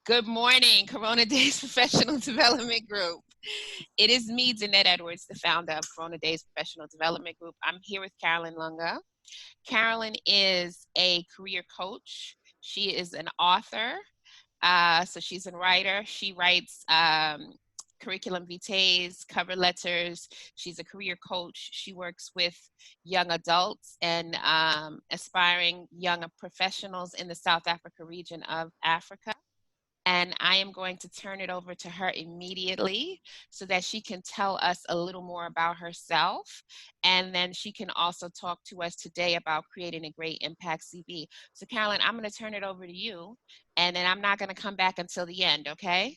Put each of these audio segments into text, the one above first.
Good morning, Corona Daze Professional Development Group. It is me, Danette Edwards, the founder of Corona Daze Professional Development Group. I'm here with Carolyne Lunga. Carolyne is a career coach. She is an author. So she's a writer. She writes curriculum vitae, cover letters. She's a career coach. She works with young adults and aspiring young professionals in the South Africa region of Africa. And I am going to turn it over to her immediately so that she can tell us a little more about herself. And then she can also talk to us today about creating a great impact CV. So Carolyne, I'm going to turn it over to you. And then I'm not going to come back until the end, okay?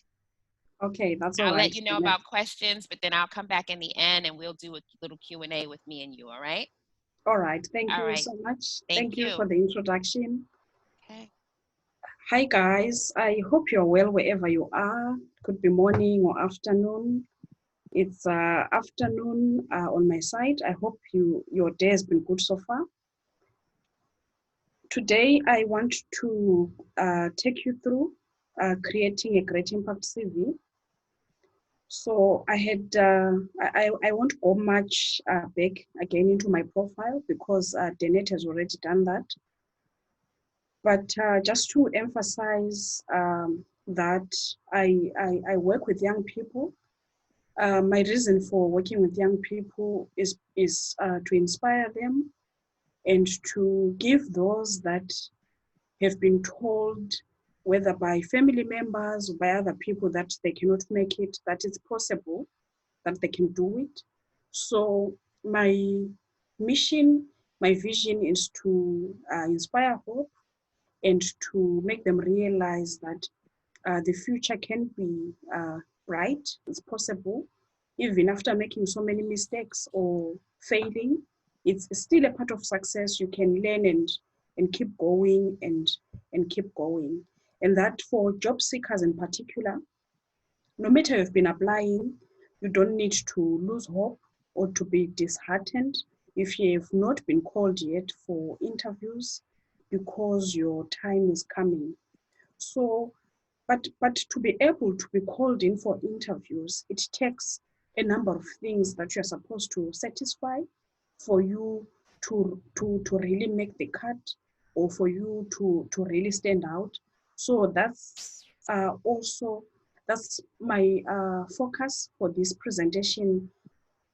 Okay, that's all I'll right. let you know about questions, but then I'll come back in the end and we'll do a little Q&A with me and you, all right? All right, thank All you right. so much. Thank you you for the introduction. Okay. Hi guys, I hope you're well wherever you are. Could be morning or afternoon. It's afternoon on my side. I hope your day has been good so far. Today I want to take you through creating a great impact CV. So I won't go much back again into my profile because Danette has already done that. But just to emphasize that I work with young people. My reason for working with young people is to inspire them and to give those that have been told, whether by family members or by other people, that they cannot make it, that it's possible, that they can do it. So my mission, my vision is to inspire hope and to make them realize that the future can be bright, it's possible, even after making so many mistakes or failing. It's still a part of success. You can learn and keep going and keep going. And that for job seekers in particular, no matter you've been applying, you don't need to lose hope or to be disheartened if you have not been called yet for interviews, because your time is coming. So, but to be able to be called in for interviews, it takes a number of things that you're supposed to satisfy for you to really make the cut, or for you to really stand out. So that's my focus for this presentation,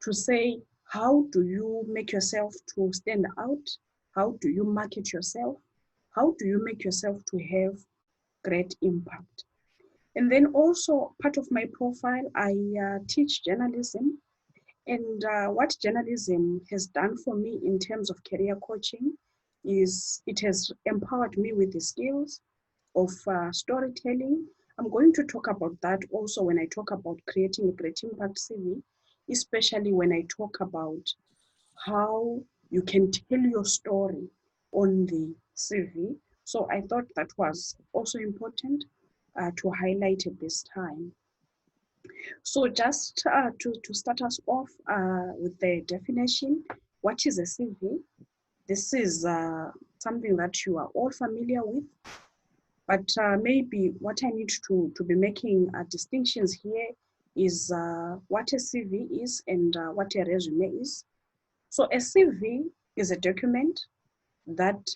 to say, how do you make yourself to stand out? How do you market yourself? How do you make yourself to have great impact? And then also part of my profile, I teach journalism. And what journalism has done for me in terms of career coaching is it has empowered me with the skills of storytelling. I'm going to talk about that also when I talk about creating a great impact CV, especially when I talk about how you can tell your story on the CV. So I thought that was also important to highlight at this time. So just to start us off with the definition, what is a CV? This is something that you are all familiar with, but maybe what I need to be making distinctions here is what a CV is and what a resume is. So a CV is a document that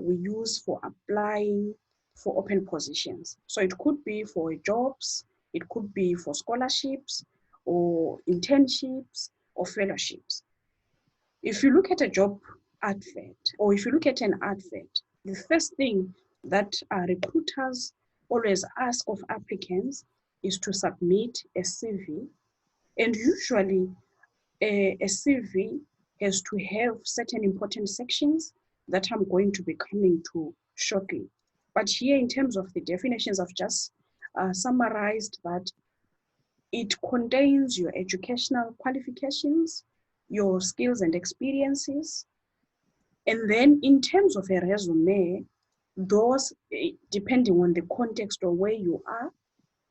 we use for applying for open positions. So it could be for jobs, it could be for scholarships or internships or fellowships. If you look at a job advert, or if you look at an advert, the first thing that recruiters always ask of applicants is to submit a CV. And usually a CV has to have certain important sections that I'm going to be coming to shortly. But here, in terms of the definitions, I've just summarized that it contains your educational qualifications, your skills and experiences. And then in terms of a resume, those, depending on the context or where you are,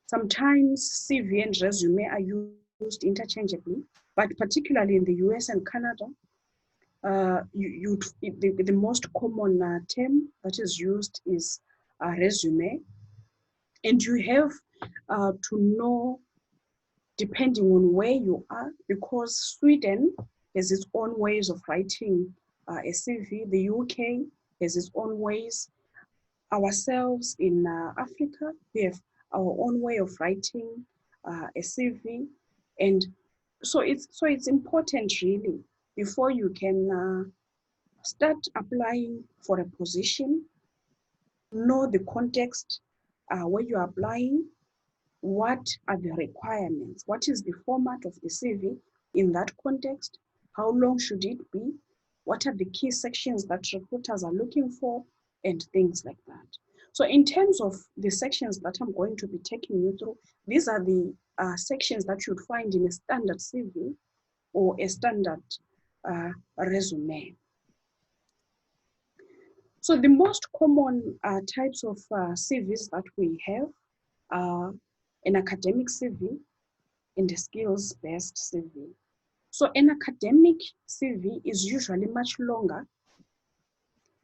sometimes CV and resume are used interchangeably, but particularly in the US and Canada, the most common term that is used is resume. And you have to know, depending on where you are, because Sweden has its own ways of writing a CV, the UK has its own ways. Ourselves in Africa, we have our own way of writing a CV, and so it's important really before you can start applying for a position. Know the context where you're applying. What are the requirements? What is the format of the CV in that context? How long should it be? What are the key sections that recruiters are looking for? And things like that. So in terms of the sections that I'm going to be taking you through, these are the sections that you'd find in a standard CV or a standard resume. So the most common types of CVs that we have are an academic CV and a skills-based CV. So an academic CV is usually much longer.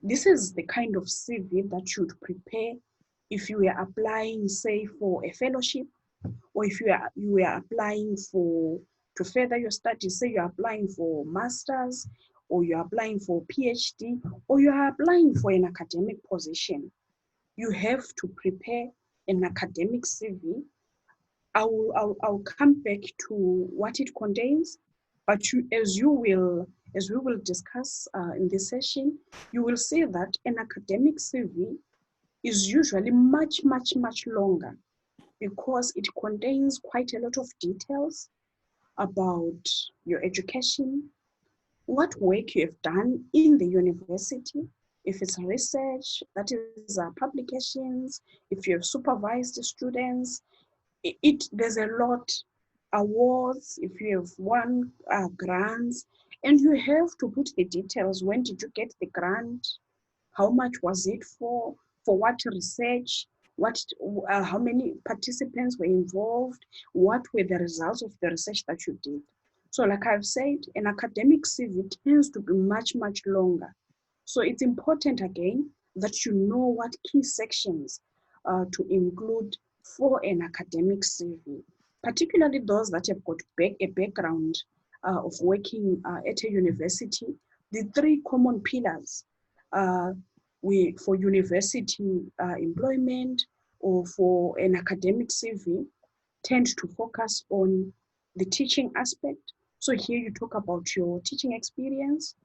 This is the kind of CV that you'd prepare if you were applying, say, for a fellowship, or if you were applying to further your studies, say you're applying for masters, or you're applying for PhD, or you're applying for an academic position. You have to prepare an academic CV. I'll come back to what it contains, but as we will discuss in this session, you will see that an academic CV is usually much longer because it contains quite a lot of details about your education, what work you have done in the university, if it's research, that is publications, if you have supervised students, there's a lot, awards, if you have won grants, and you have to put the details. When did you get the grant? How much was it for? For what research? How many participants were involved? What were the results of the research that you did? So like I've said, an academic CV tends to be much longer. So it's important again that you know what key sections to include for an academic CV, particularly those that have got a background of working at a university. The three common pillars for university employment or for an academic CV tend to focus on the teaching aspect. So here you talk about your teaching experience,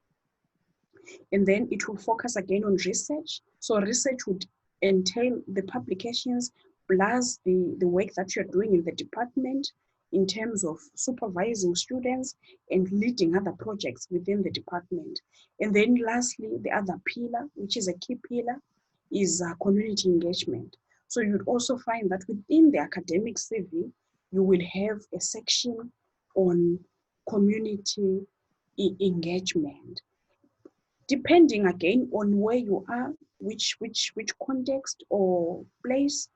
and then it will focus again on research. So research would entail the publications plus the work that you're doing in the department in terms of supervising students and leading other projects within the department. And then lastly, the other pillar, which is a key pillar, is community engagement. So you'd also find that within the academic CV, you will have a section on community engagement. Depending again on where you are, which context or place,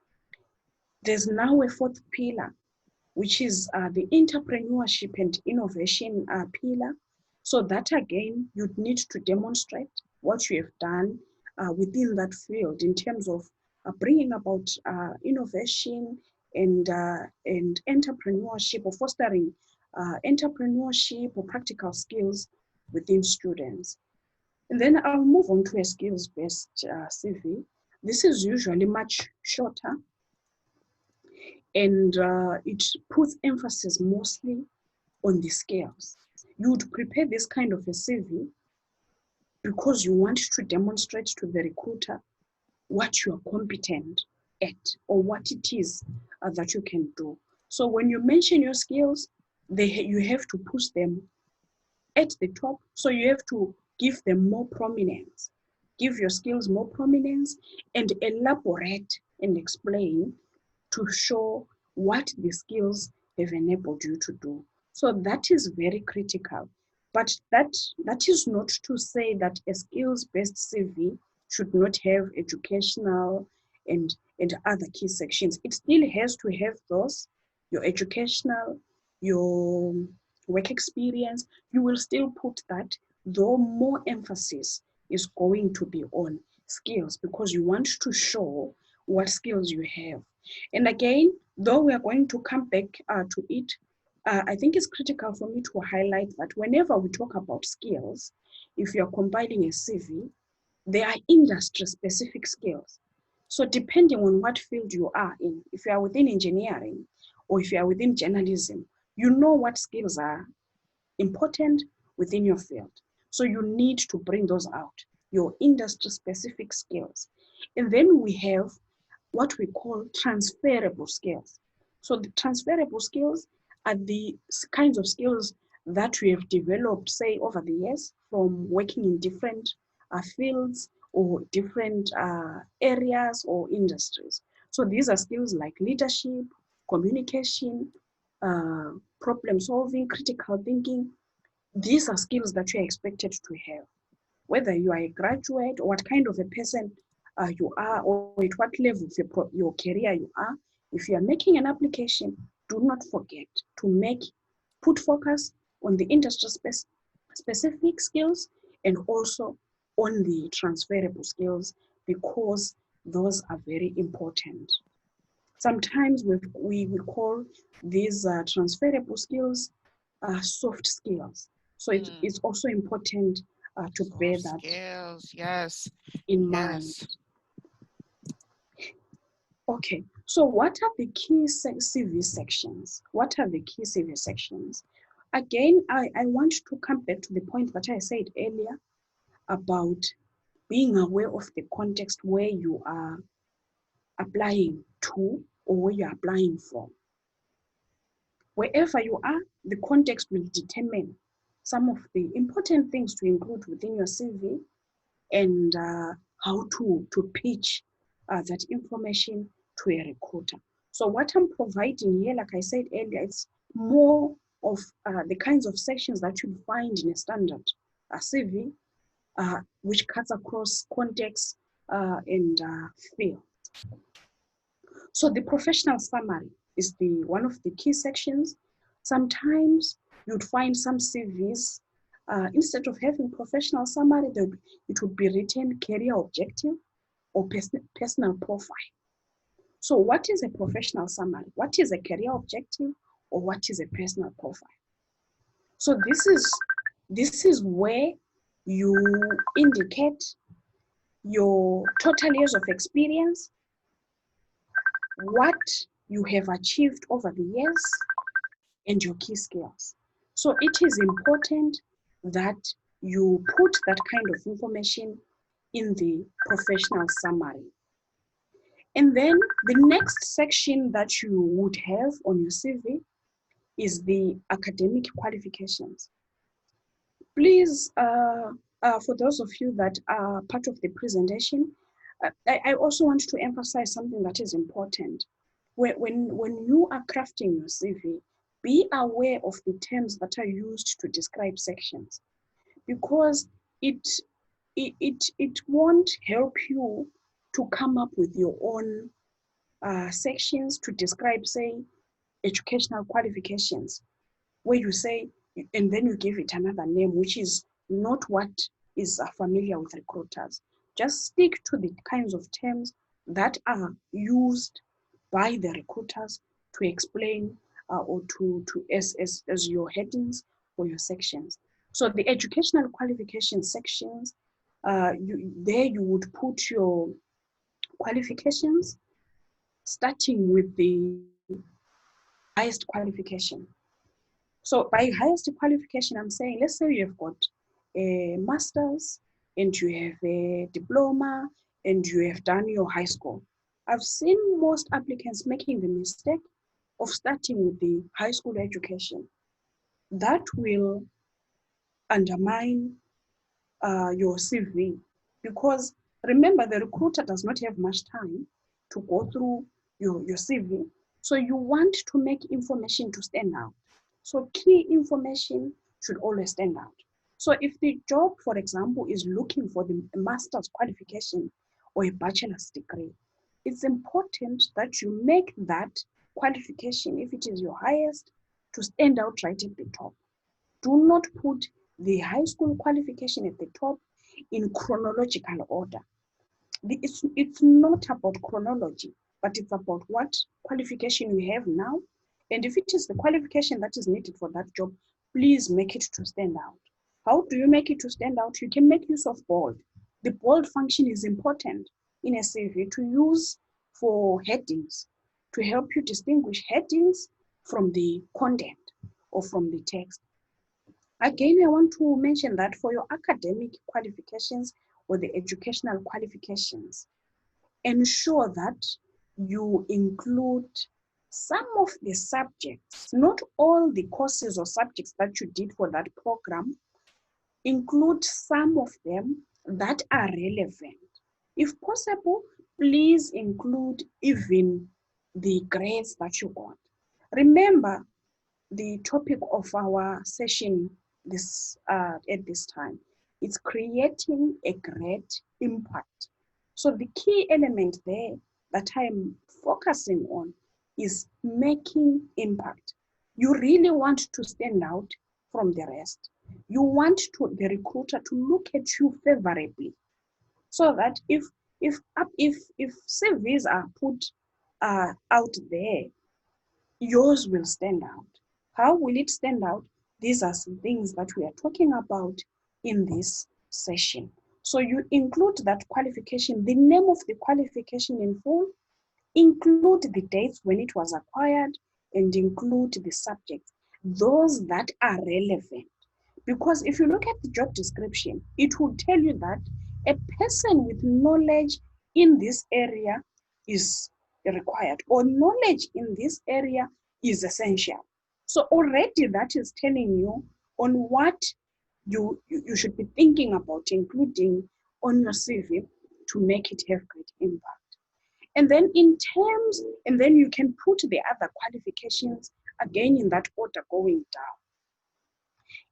there's now a fourth pillar, which is the entrepreneurship and innovation pillar. So that again, you'd need to demonstrate what you have done within that field in terms of bringing about innovation and entrepreneurship, or fostering entrepreneurship or practical skills within students. And then I'll move on to a skills-based CV. This is usually much shorter, and it puts emphasis mostly on the skills. You would prepare this kind of a CV because you want to demonstrate to the recruiter what you are competent at or what it is that you can do. So when you mention your skills, you have to push them at the top. So you have to give them more prominence, give your skills more prominence, and elaborate and explain to show what the skills have enabled you to do. So that is very critical. But that is not to say that a skills-based CV should not have educational and other key sections. It still has to have those, your educational, your work experience. You will still put that, though more emphasis is going to be on skills because you want to show what skills you have. And again, though we are going to come back to it, I think it's critical for me to highlight that whenever we talk about skills, if you're compiling a CV, there are industry-specific skills. So depending on what field you are in, if you are within engineering or if you are within journalism, you know what skills are important within your field. So you need to bring those out, your industry-specific skills. And then we have what we call transferable skills. So the transferable skills are the kinds of skills that we have developed, say, over the years from working in different fields or different areas or industries. So these are skills like leadership, communication, problem solving, critical thinking. These are skills that you are expected to have, whether you are a graduate or what kind of a person you are, or at what level of your career you are. If you are making an application, do not forget to put focus on the industry specific skills and also on the transferable skills, because those are very important. Sometimes we call these transferable skills soft skills. So it's also important to bear that skills, yes, in mind. Okay, so what are the key CV sections? What are the key CV sections? Again, I want to come back to the point that I said earlier about being aware of the context where you are applying to or where you're applying for. Wherever you are, the context will determine some of the important things to include within your CV and how to pitch that information to a recruiter. So what I'm providing here, like I said earlier, it's more of the kinds of sections that you'll find in a standard CV, which cuts across context and field. So the professional summary is one of the key sections. Sometimes you'd find some CVs, instead of having professional summary, it would be written career objective or personal profile. So what is a professional summary? What is a career objective, or what is a personal profile? So this is where you indicate your total years of experience, what you have achieved over the years, and your key skills. So it is important that you put that kind of information in the professional summary. And then the next section that you would have on your CV is the academic qualifications. Please, for those of you that are part of the presentation, I also want to emphasize something that is important. When you are crafting your CV, be aware of the terms that are used to describe sections, because it won't help you to come up with your own sections to describe, say, educational qualifications, where you say, and then you give it another name, which is not what is familiar with recruiters. Just stick to the kinds of terms that are used by the recruiters to explain or to as your headings for your sections. So the educational qualification sections, there you would put your qualifications, starting with the highest qualification. So by highest qualification, I'm saying, let's say you have got a master's and you have a diploma and you have done your high school. I've seen most applicants making the mistake of starting with the high school education. That will undermine your CV, because remember, the recruiter does not have much time to go through your CV. So you want to make information to stand out. So key information should always stand out. So if the job, for example, is looking for the master's qualification or a bachelor's degree, it's important that you make that qualification, if it is your highest, to stand out right at the top. Do not put the high school qualification at the top in chronological order. It's not about chronology, but it's about what qualification you have now. And if it is the qualification that is needed for that job, please make it to stand out. How do you make it to stand out? You can make use of bold. The bold function is important in a CV to use for headings, to help you distinguish headings from the content or from the text. Again, I want to mention that for your academic qualifications or the educational qualifications, ensure that you include some of the subjects, not all the courses or subjects that you did for that program, include some of them that are relevant. If possible, please include even the grades that you got. Remember, the topic of our session at this time. It's creating a great impact. So the key element there that I'm focusing on is making impact. You really want to stand out from the rest. You want the recruiter to look at you favorably, so that if CVs are put out there, yours will stand out. How will it stand out? These are some things that we are talking about in this session. So you include that qualification, the name of the qualification in full, include the dates when it was acquired, and include the subjects, those that are relevant. Because if you look at the job description, it will tell you that a person with knowledge in this area is required, or knowledge in this area is essential. So already that is telling you on what you should be thinking about including on your CV to make it have great impact. And then and then you can put the other qualifications again in that order going down.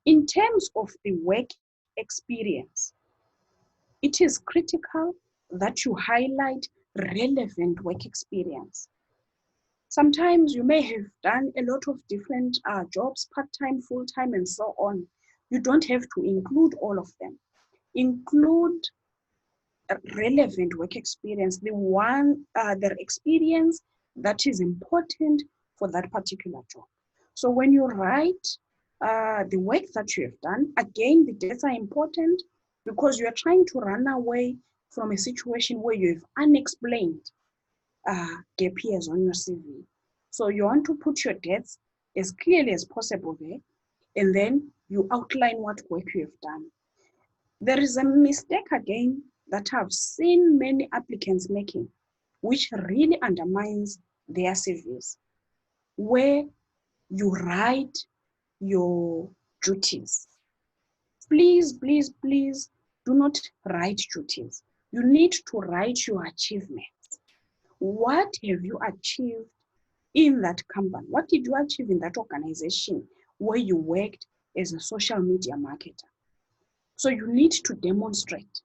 In terms of the work experience, it is critical that you highlight relevant work experience. Sometimes you may have done a lot of different jobs, part-time, full-time, and so on. You don't have to include all of them. Include relevant work experience, the experience that is important for that particular job. So when you write the work that you have done, again, the dates are important because you are trying to run away from a situation where you have unexplained gap years on your CV. So you want to put your dates as clearly as possible there, and then you outline what work you have done. There is a mistake again that I've seen many applicants making, which really undermines their CVs, where you write your duties. Please, please, please do not write duties. You need to write your achievements. What have you achieved in that company? What did you achieve in that organization where you worked as a social media marketer? So you need to demonstrate.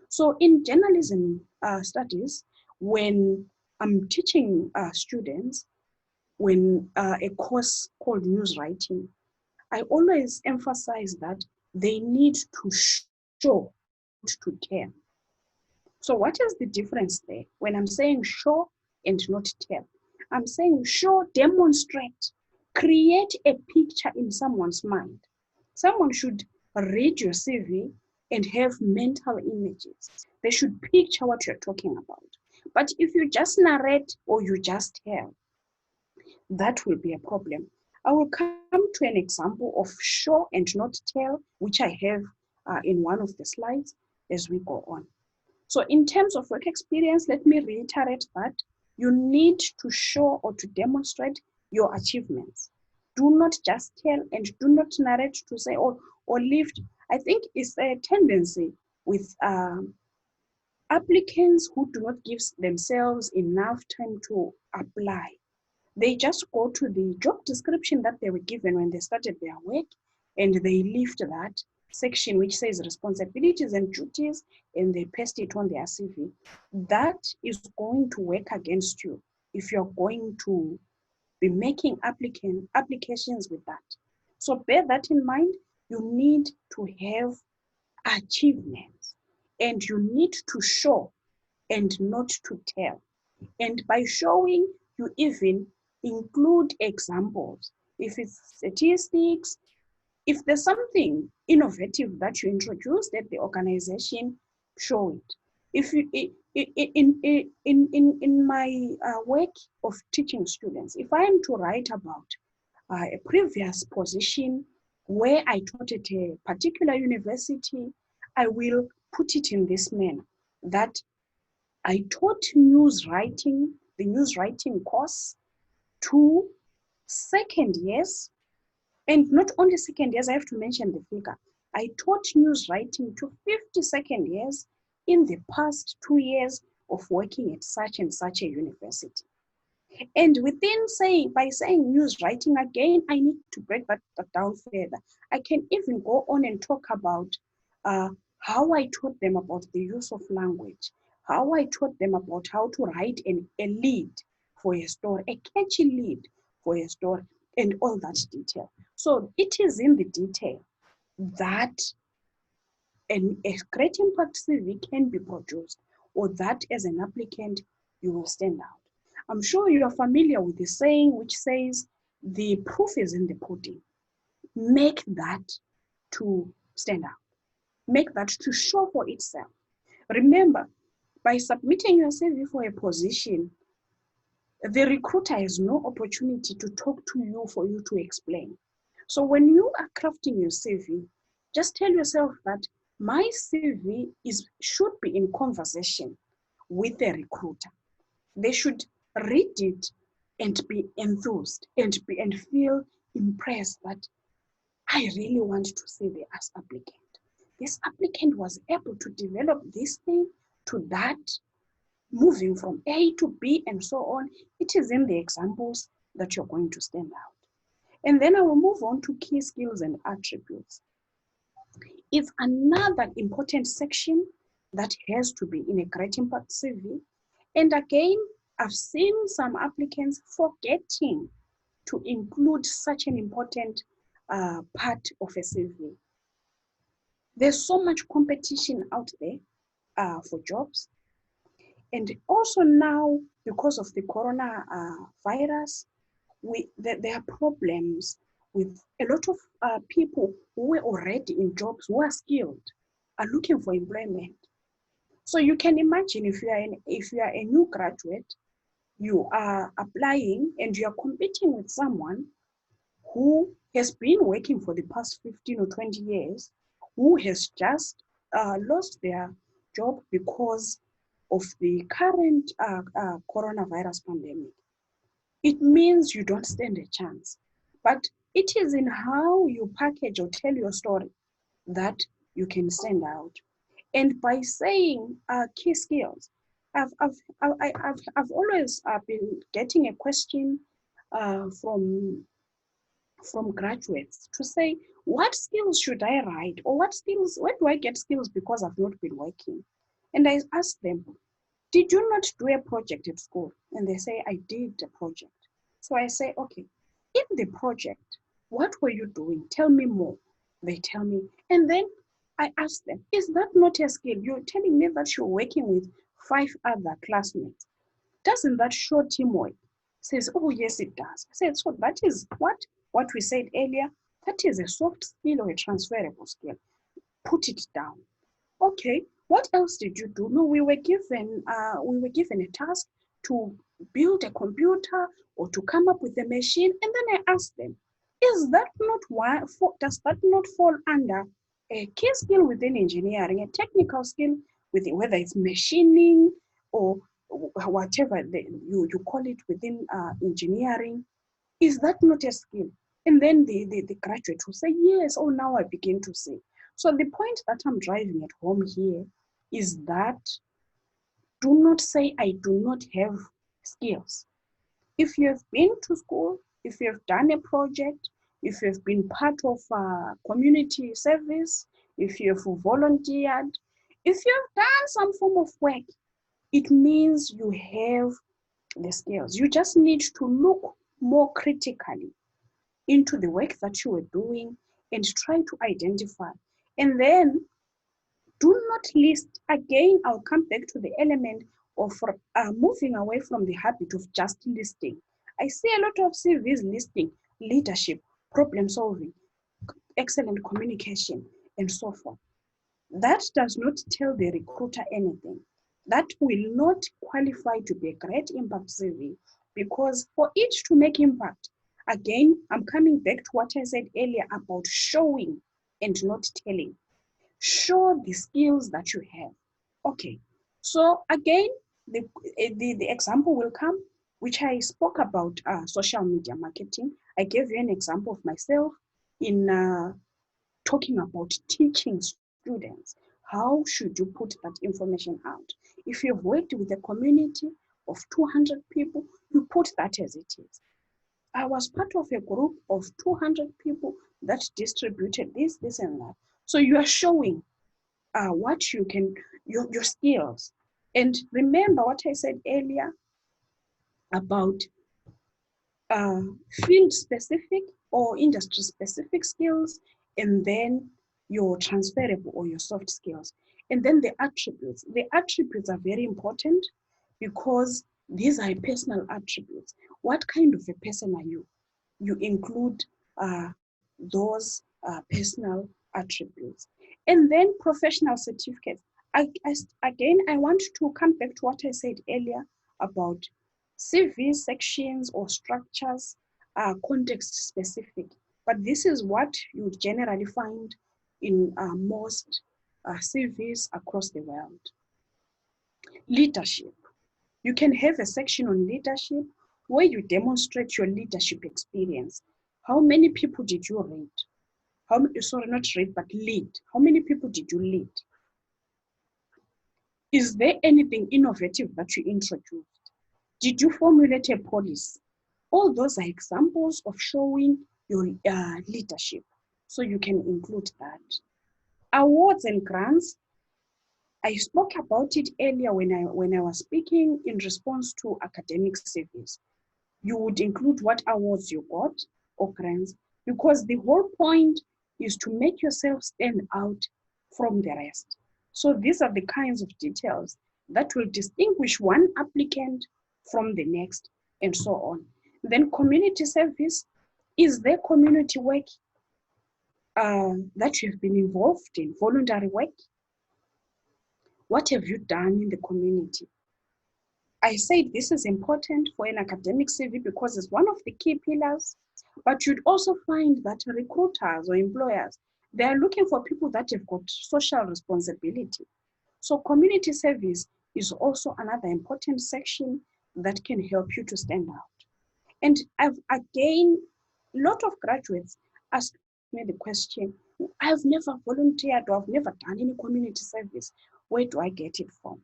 So in journalism studies, when I'm teaching students, when a course called news writing, I always emphasize that they need to show, not to tell. So what is the difference there? When I'm saying show and not tell, I'm saying show, demonstrate, create a picture in someone's mind. Someone should read your CV and have mental images. They should picture what you're talking about. But if you just narrate or you just tell, that will be a problem. I will come to an example of show and not tell, which I have in one of the slides as we go on. So in terms of work experience, let me reiterate that you need to show or to demonstrate your achievements. Do not just tell and do not narrate to say or lift. I think it's a tendency with applicants who do not give themselves enough time to apply. They just go to the job description that they were given when they started their work, and they lift that section which says responsibilities and duties, and they paste it on their CV. That is going to work against you if you're going to be making applications with that. So bear that in mind. You need to have achievements, and you need to show and not to tell. And by showing, you even include examples. If it's statistics, if there's something innovative that you introduced at the organization, show it. If you in my work of teaching students, if I am to write about a previous position where I taught at a particular university, I will put it in this manner, that I taught news writing, the news writing course, to second years, and not only second years, I have to mention the figure. I taught news writing to 50 second years in the past 2 years of working at such and such a university. And by saying news writing again, I need to break that down further. I can even go on and talk about how I taught them about the use of language, how I taught them about how to write a lead for a story, a catchy lead for a story, and all that detail. So it is in the detail that a great impact CV can be produced, or that as an applicant, you will stand out. I'm sure you are familiar with the saying which says, the proof is in the pudding. Make that to stand out. Make that to show for itself. Remember, by submitting your CV for a position, the recruiter has no opportunity to talk to you for you to explain. So when you are crafting your CV, just tell yourself that my CV should be in conversation with the recruiter. They should read it and be enthused and feel impressed that I really want to see the applicant. This applicant was able to develop this thing to that, moving from A to B and so on. It is in the examples that you're going to stand out. And then I will move on to key skills and attributes. It's another important section that has to be in a great impact CV. And again, I've seen some applicants forgetting to include such an important part of a CV. There's so much competition out there for jobs. And also now, because of the coronavirus, there are problems with a lot of people who were already in jobs, who are skilled, are looking for employment. So you can imagine, if you are a new graduate, you are applying and you are competing with someone who has been working for the past 15 or 20 years, who has just lost their job because of the current coronavirus pandemic. It means you don't stand a chance. But it is in how you package or tell your story that you can stand out. And by saying key skills, I've always been getting a question from graduates to say, what skills should I write, or where do I get skills because I've not been working? And I ask them, did you not do a project at school? And they say, I did a project. So I say, okay, in the project, what were you doing? Tell me more. They tell me. And then I ask them, is that not a skill? You're telling me that you're working with 5 other classmates. Doesn't that show teamwork? Says, oh, yes, it does. I said, so that is what we said earlier. That is a soft skill or a transferable skill. Put it down. Okay, what else did you do? No, we were given a task to build a computer or to come up with a machine. And then I asked them, does that not fall under a key skill within engineering, a technical skill, whether it's machining or whatever you call it within engineering? Is that not a skill? And then the graduate will say, yes, oh, now I begin to see. So the point that I'm driving at home here is that do not say, I do not have skills. If you have been to school, if you have done a project, if you have been part of community service, if you have volunteered, if you have done some form of work, it means you have the skills. You just need to look more critically into the work that you were doing and try to identify. And then do not list, again, I'll come back to the element of moving away from the habit of just listing. I see a lot of CVs listing leadership, problem solving, excellent communication, and so forth. That does not tell the recruiter anything. That will not qualify to be a great impact CV, because for it to make impact, again, I'm coming back to what I said earlier about showing and not telling. Show the skills that you have. Okay, so again, the example will come, which I spoke about social media marketing. I gave you an example of myself in talking about teaching students. How should you put that information out? If you've worked with a community of 200 people, you put that as it is. I was part of a group of 200 people that distributed this, and that. So you are showing what you can, your skills. And remember what I said earlier about field specific or industry specific skills, and then your transferable or your soft skills. And then the attributes. The attributes are very important because these are personal attributes. What kind of a person are you? You include those personal attributes. And then professional certificates. Again, I want to come back to what I said earlier about CV sections or structures are context specific, but this is what you generally find in most CVs across the world. Leadership. You can have a section on leadership where you demonstrate your leadership experience. How many people did you read? Sorry, not read, but lead. How many people did you lead? Is there anything innovative that you introduced? Did you formulate a policy? All those are examples of showing your leadership. So you can include that. Awards and grants. I spoke about it earlier when I was speaking in response to academic CVs. You would include what awards you got or grants, because the whole point is to make yourself stand out from the rest. So these are the kinds of details that will distinguish one applicant from the next, and so on. Then community service. Is there community work that you've been involved in, voluntary work? What have you done in the community? I said this is important for an academic CV because it's one of the key pillars, but you'd also find that recruiters or employers, they are looking for people that have got social responsibility. So community service is also another important section that can help you to stand out. And again, a lot of graduates ask me the question, I've never volunteered or I've never done any community service. Where do I get it from?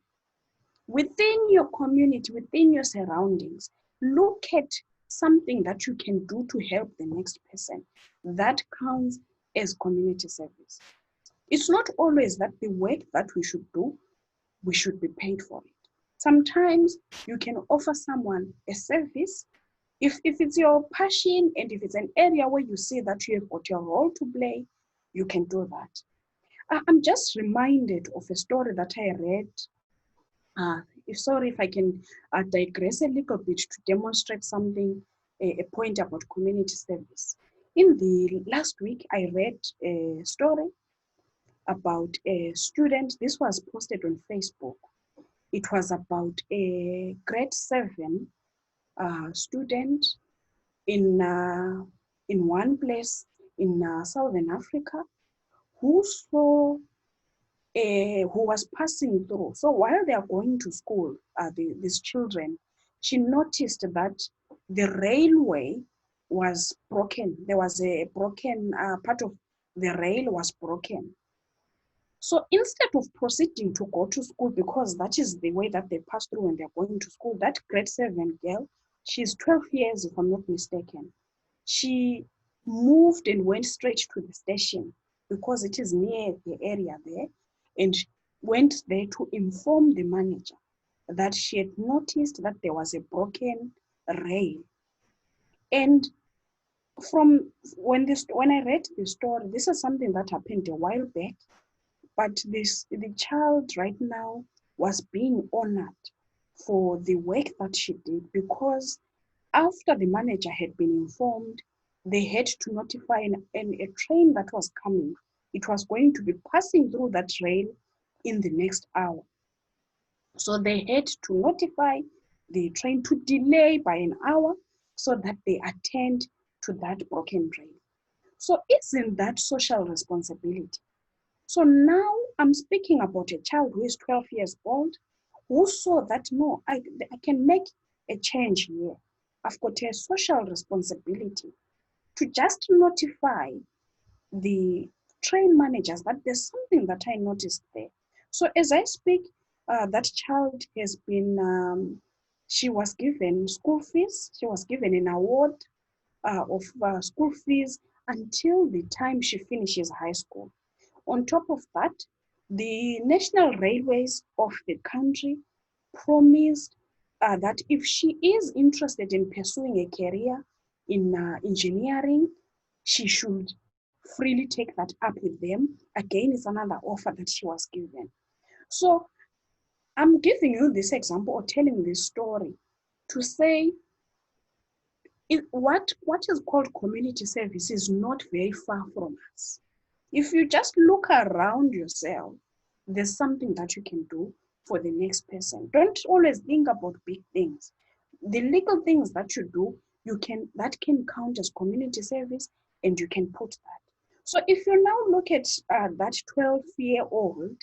Within your community, within your surroundings, look at something that you can do to help the next person. That counts as community service. It's not always that the work that we should do, we should be paid for it. Sometimes you can offer someone a service. If it's your passion and if it's an area where you see that you have got your role to play, you can do that. I'm just reminded of a story that I read. Sorry if I can digress a little bit to demonstrate something, a point about community service. In the last week, I read a story about a student. This was posted on Facebook. It was about a grade 7 student in one place in Southern Africa who saw who was passing through. So while they are going to school, these children, she noticed that the railway was broken. There was a broken part of the rail was broken. So instead of proceeding to go to school, because that is the way that they pass through when they're going to school, that grade 7 girl, she's 12 years if I'm not mistaken, she moved and went straight to the station because it is near the area there, and went there to inform the manager that she had noticed that there was a broken rail. And from when I read the story, this is something that happened a while back, but the child right now was being honored for the work that she did, because after the manager had been informed, they had to notify a train that was coming. It was going to be passing through that rail in the next hour. So they had to notify the train to delay by an hour so that they attend to that broken rail. So isn't that social responsibility? So now I'm speaking about a child who is 12 years old, who saw that, no, I can make a change here. I've got a social responsibility to just notify the train managers that there's something that I noticed there. So as I speak, that child has been, she was given school fees, she was given an award of school fees until the time she finishes high school. On top of that, the national railways of the country promised that if she is interested in pursuing a career in engineering, she should freely take that up with them. Again, it's another offer that she was given. So I'm giving you this example or telling this story to say what is called community service is not very far from us. If you just look around yourself, there's something that you can do for the next person. Don't always think about big things. The little things that you do, that can count as community service, and you can put that. So if you now look at that 12-year-old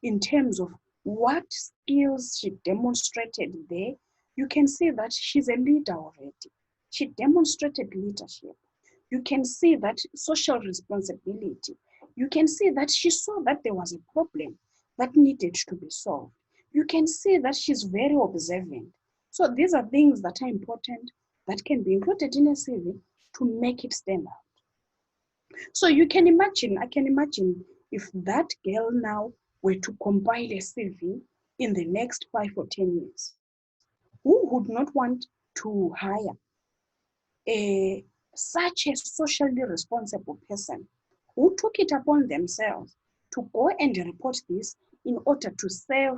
in terms of what skills she demonstrated there, you can see that she's a leader already. She demonstrated leadership. You can see that social responsibility. You can see that she saw that there was a problem that needed to be solved. You can see that she's very observant. So these are things that are important that can be included in a CV to make it stand out. So I can imagine if that girl now were to compile a CV in the next 5 or 10 years, who would not want to hire such a socially responsible person who took it upon themselves to go and report this in order to save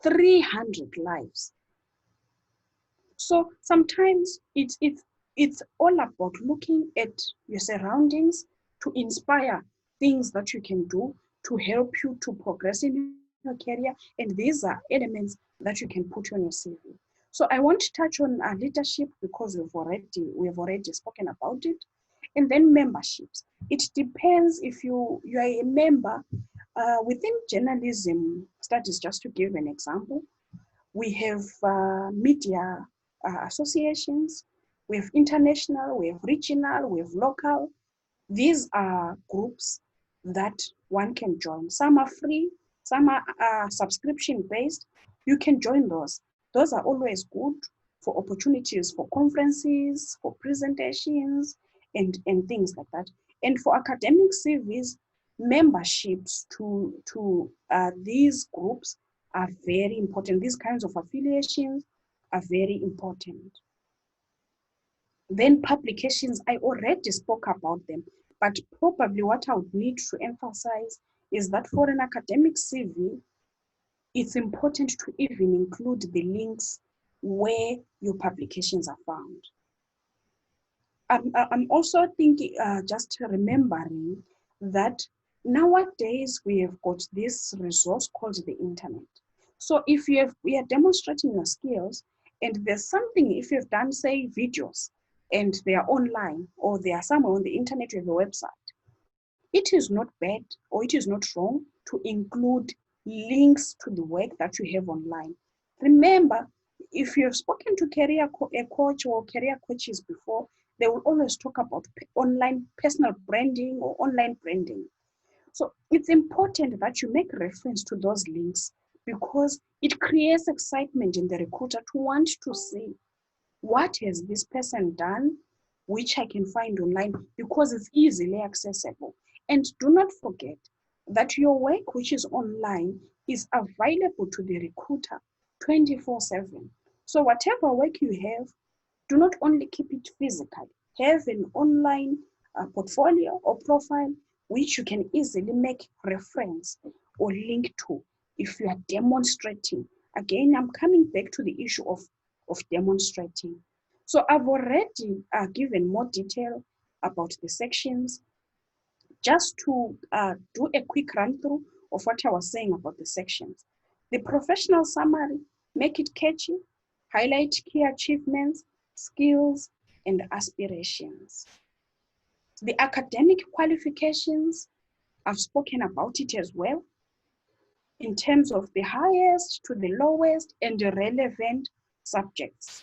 300 lives? So sometimes it's all about looking at your surroundings to inspire things that you can do to help you to progress in your career. And these are elements that you can put on your CV. So I want to touch on leadership because we've already spoken about it. And then memberships. It depends if you are a member within journalism studies. Just to give an example, we have media associations, we have international, we have regional, we have local. These are groups that one can join. Some are free, some are subscription based. You can join those. Those are always good for opportunities for conferences, for presentations, and things like that. And for academic CVs, memberships to these groups are very important. These kinds of affiliations are very important. Then publications, I already spoke about them, but probably what I would need to emphasize is that for an academic CV, it's important to even include the links where your publications are found. I'm also thinking, just remembering that nowadays we have got this resource called the internet. So if we are demonstrating your skills and there's something, if you've done, say, videos and they are online or they are somewhere on the internet, you have a website, it is not bad or it is not wrong to include links to the work that you have online. Remember, if you have spoken to a coach or career coaches before, they will always talk about online personal branding or online branding. So it's important that you make reference to those links because it creates excitement in the recruiter to want to see what has this person done, which I can find online because it's easily accessible. And do not forget that your work, which is online, is available to the recruiter 24/7. So whatever work you have, do not only keep it physical, have an online portfolio or profile which you can easily make reference or link to if you are demonstrating Again, I'm coming back to the issue of demonstrating. So I've already given more detail about the sections. Just to do a quick run through of what I was saying about the sections. The professional summary, make it catchy, highlight key achievements, skills, and aspirations. The academic qualifications, I've spoken about it as well, in terms of the highest to the lowest and the relevant subjects.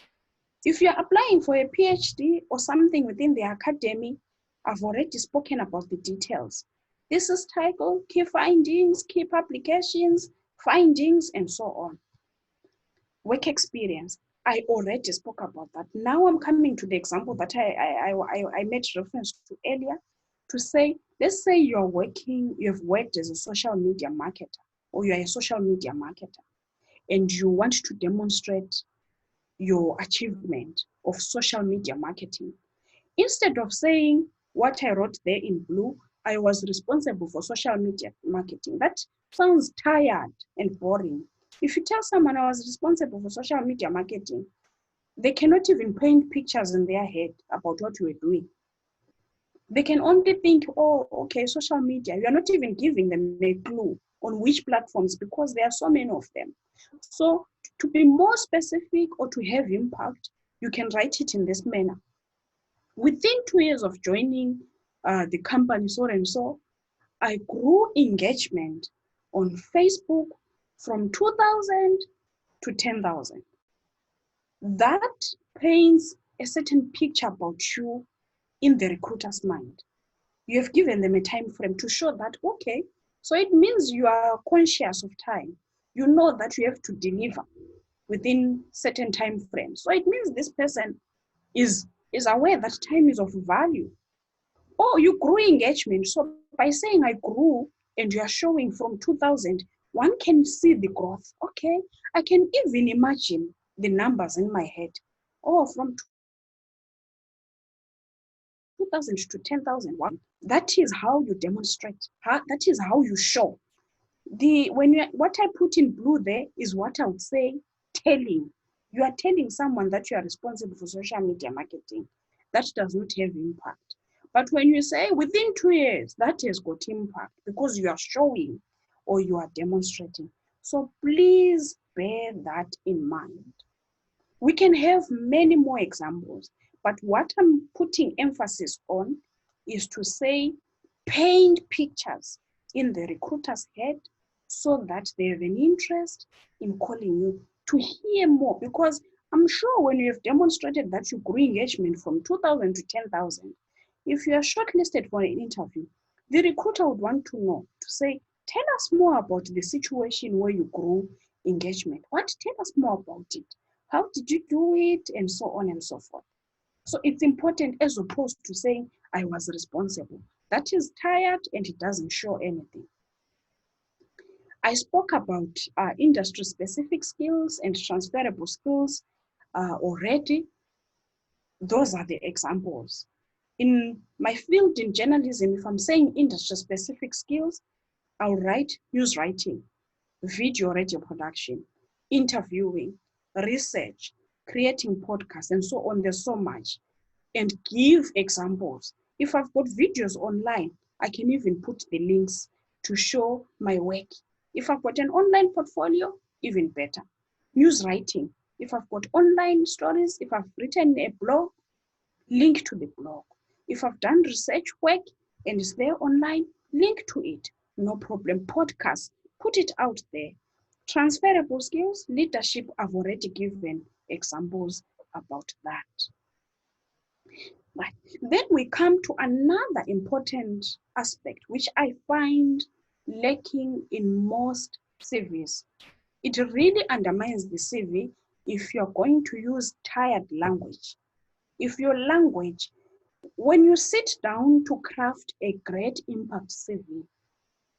If you're applying for a PhD or something within the academy, I've already spoken about the details. This is titled key findings, key publications, findings, and so on. Work experience, I already spoke about that. Now I'm coming to the example that I made reference to earlier to say, let's say you've worked as a social media marketer, or you're a social media marketer, and you want to demonstrate your achievement of social media marketing. Instead of saying what I wrote there in blue, I was responsible for social media marketing. That sounds tired and boring. If you tell someone I was responsible for social media marketing, they cannot even paint pictures in their head about what you were doing. They can only think, oh, okay, social media. You're not even giving them a clue on which platforms, because there are so many of them. So to be more specific or to have impact, you can write it in this manner. Within 2 years of joining the company so and so, I grew engagement on Facebook from 2,000 to 10,000. That paints a certain picture about you in the recruiter's mind. You have given them a time frame to show that, okay, so it means you are conscious of time. You know that you have to deliver within certain time frames. So it means this person is aware that time is of value. Oh, you grew engagement. So by saying I grew and you are showing from 2000, one can see the growth. Okay, I can even imagine the numbers in my head. Oh, from 2,000 to 10,000. That is how you demonstrate. That is how you show. What I put in blue there is what I would say telling. You are telling someone that you are responsible for social media marketing. That does not have impact. But when you say within 2 years, that has got impact because you are showing or you are demonstrating. So please bear that in mind. We can have many more examples, but what I'm putting emphasis on is to say, paint pictures in the recruiter's head so that they have an interest in calling you to hear more. Because I'm sure when you have demonstrated that you grew engagement from 2,000 to 10,000, if you are shortlisted for an interview, the recruiter would want to know, to say, tell us more about the situation where you grew engagement. Tell us more about it. How did you do it? And so on and so forth. So it's important, as opposed to saying, I was responsible. That is tired and it doesn't show anything. I spoke about industry-specific skills and transferable skills already. Those are the examples. In my field in journalism, if I'm saying industry-specific skills, I'll write news writing, video radio production, interviewing, research, creating podcasts, and so on. There's so much. And give examples. If I've got videos online, I can even put the links to show my work. If I've got an online portfolio, even better. News writing. If I've got online stories, if I've written a blog, link to the blog. If I've done research work and it's there online, link to it. No problem. Podcast, put it out there. Transferable skills, leadership, I've already given examples about that. But then we come to another important aspect, which I find lacking in most CVs. It really undermines the CV if you're going to use tired language. If your language, when you sit down to craft a great impact CV,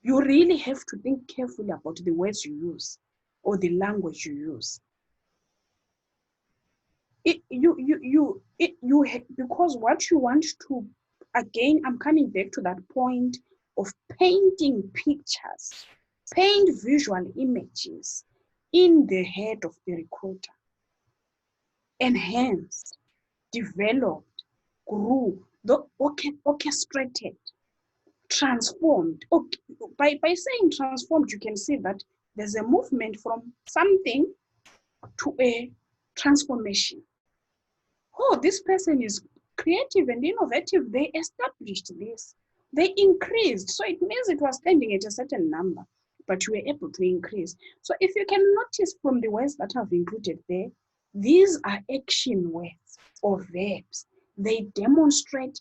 you really have to think carefully about the words you use or the language you use. Because what you want to, again, I'm coming back to that point of painting pictures, paint visual images, in the head of the recruiter, enhanced, developed, grew, orchestrated, transformed. Okay. By saying transformed, you can see that there's a movement from something to a transformation. Oh, this person is creative and innovative. They established this. They increased. So it means it was standing at a certain number, but you were able to increase. So if you can notice from the words that I've included there, these are action words or verbs. They demonstrate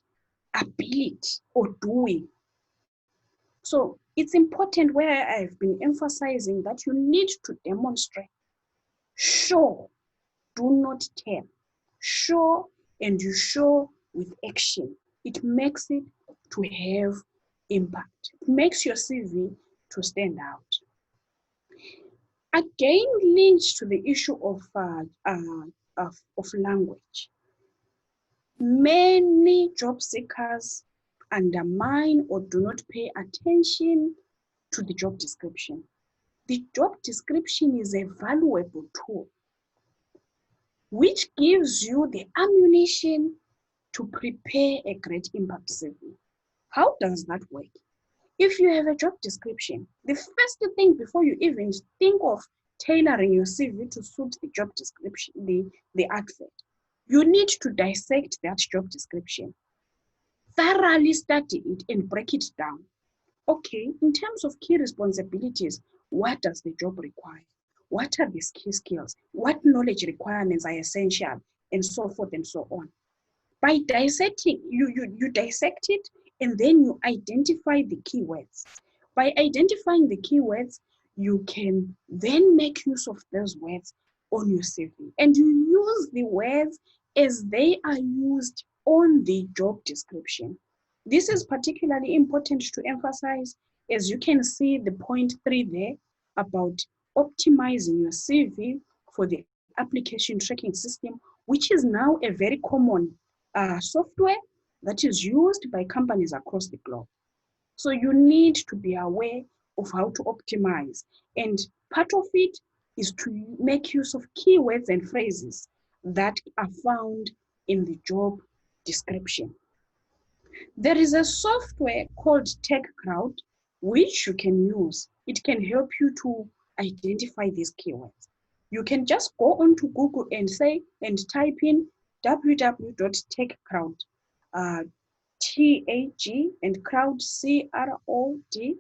ability or doing. So it's important where I've been emphasizing that you need to demonstrate. Show, do not tell. Show, and you show with action. It makes it to have impact. It makes your CV to stand out. Again, linked to the issue of language. Many job seekers undermine or do not pay attention to the job description. The job description is a valuable tool which gives you the ammunition to prepare a great impact CV. How does that work? If you have a job description, the first thing before you even think of tailoring your CV to suit the job description, the advert, you need to dissect that job description, thoroughly study it and break it down. Okay, in terms of key responsibilities, what does the job require? What are the key skills? What knowledge requirements are essential? And so forth and so on. By dissecting, you dissect it and then you identify the keywords. By identifying the keywords, you can then make use of those words on your CV. And you use the words as they are used on the job description. This is particularly important to emphasize, as you can see the point 3 there about optimizing your CV for the application tracking system, which is now a very common software that is used by companies across the globe. So you need to be aware of how to optimize. And part of it is to make use of keywords and phrases that are found in the job description. There is a software called TechCrowd, which you can use. It can help you to identify these keywords. You can just go onto Google and type in www.techcrowd, TAG and crowd, CROD.com.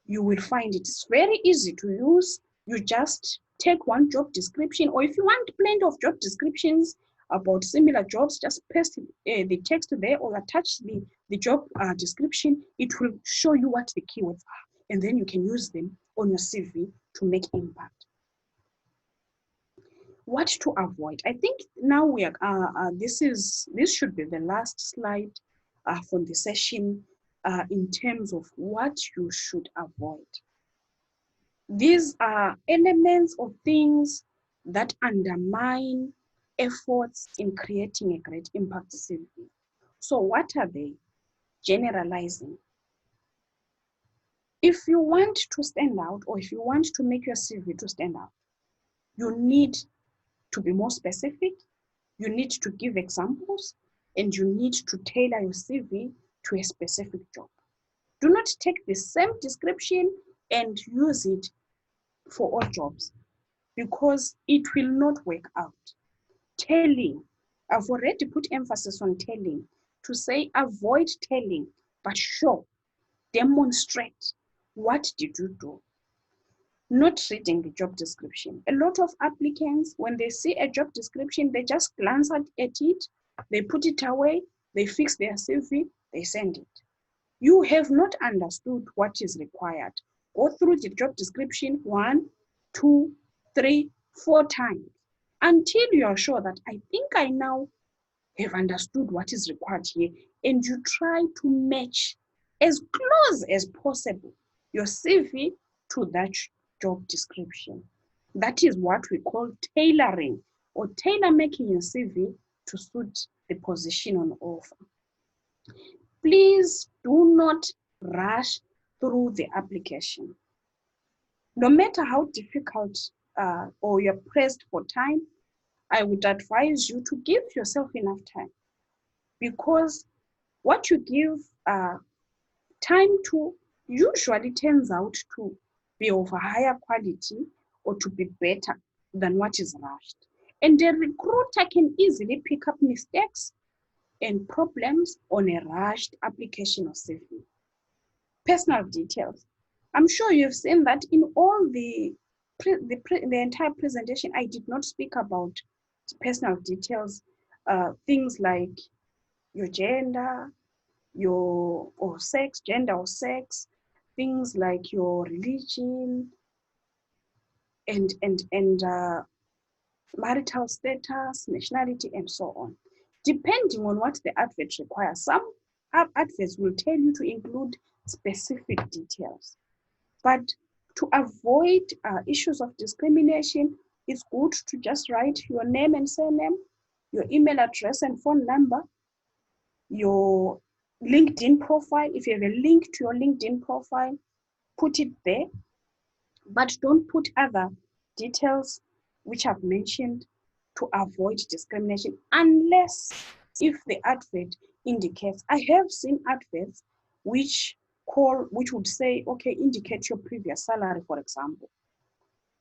You will find it. It's very easy to use. You just take one job description, or if you want plenty of job descriptions about similar jobs, just paste the text there or attach the job description. It will show you what the keywords are, and then you can use them on your CV to make impact. What to avoid? I think now we are. This should be the last slide from the session in terms of what you should avoid. These are elements of things that undermine efforts in creating a great impact CV. So what are they? Generalizing. If you want to stand out, or if you want to make your CV to stand out, you need to be more specific, you need to give examples, and you need to tailor your CV to a specific job. Do not take the same description and use it for all jobs, because it will not work out. Telling, I've already put emphasis on telling, to say avoid telling, but show, demonstrate. What did you do? Not reading the job description. A lot of applicants, when they see a job description, they just glance at it, they put it away, they fix their CV, they send it. You have not understood what is required. Go through the job description 1, 2, 3, 4 times until you are sure that I think I now have understood what is required here, and you try to match as close as possible your CV to that job description. That is what we call tailoring, or tailor making your CV to suit the position on offer. Please do not rush through the application. No matter how difficult or you're pressed for time, I would advise you to give yourself enough time, because what you give time to usually turns out to be of a higher quality or to be better than what is rushed. And the recruiter can easily pick up mistakes and problems on a rushed application of CV. Personal details. I'm sure you've seen that in all the entire presentation. I did not speak about personal details, things like your gender, your or sex, gender or sex, things like your religion and marital status, nationality, and so on. Depending on what the advert requires, some adverts will tell you to include specific details. But to avoid issues of discrimination, it's good to just write your name and surname, your email address and phone number, your LinkedIn profile. If you have a link to your LinkedIn profile, put it there, but don't put other details which I've mentioned to avoid discrimination, unless if the advert indicates. I have seen adverts which would say, okay, indicate your previous salary, for example,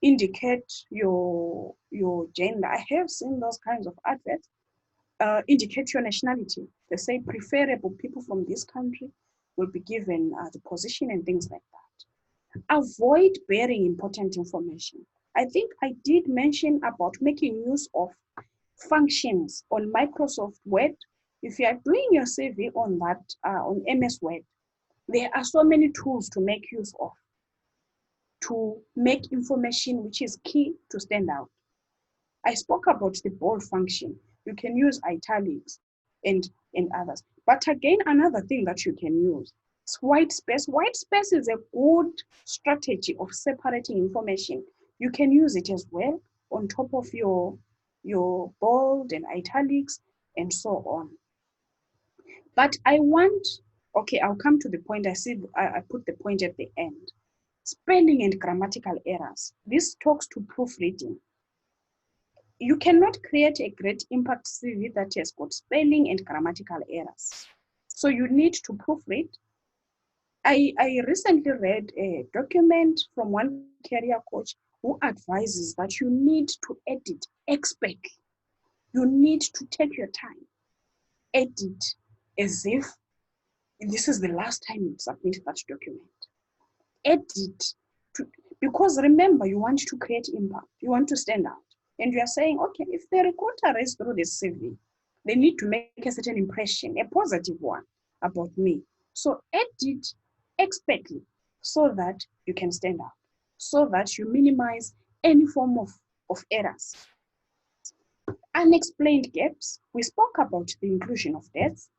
indicate your gender. I have seen those kinds of adverts. Indicate your nationality. They say preferable people from this country will be given the position and things like that. Avoid bearing important information. I think I did mention about making use of functions on Microsoft Word. If you are doing your CV on that, on MS Word, there are so many tools to make use of to make information which is key to stand out. I spoke about the bold function. You can use italics and others. But again, another thing that you can use is white space. White space is a good strategy of separating information. You can use it as well on top of your bold and italics and so on. But okay, I'll come to the point. I put the point at the end. Spelling and grammatical errors. This talks to proofreading. You cannot create a great impact CV that has got spelling and grammatical errors. So you need to proofread. I recently read a document from one career coach who advises that you need to edit expertly. You need to take your time, edit as if this is the last time you submit that document. Edit, because remember, you want to create impact. You want to stand out. And you are saying, okay, if the recruiter reads through this CV, they need to make a certain impression, a positive one about me. So edit expertly so that you can stand out, so that you minimize any form of errors. Unexplained gaps. We spoke about the inclusion of deaths.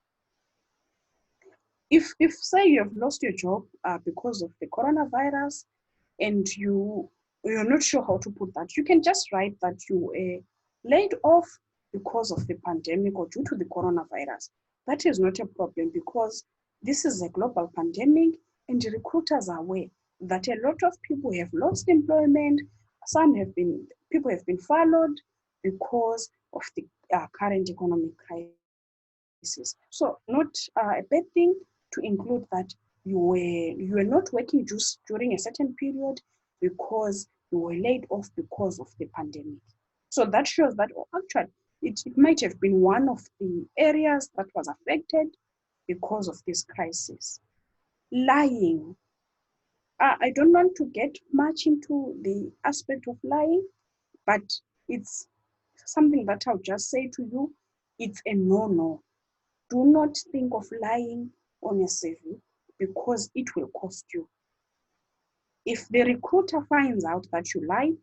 If say you have lost your job because of the coronavirus and you're not sure how to put that, you can just write that you were laid off because of the pandemic or due to the coronavirus. That is not a problem, because this is a global pandemic and the recruiters are aware that a lot of people have lost employment. People have been furloughed because of the current economic crisis. So not a bad thing to include that you were not working just during a certain period because you were laid off because of the pandemic. So that shows that actually it might have been one of the areas that was affected because of this crisis. Lying. I don't want to get much into the aspect of lying, but it's something that I'll just say to you, it's a no-no. Do not think of lying on a CV because it will cost you. If the recruiter finds out that you lied,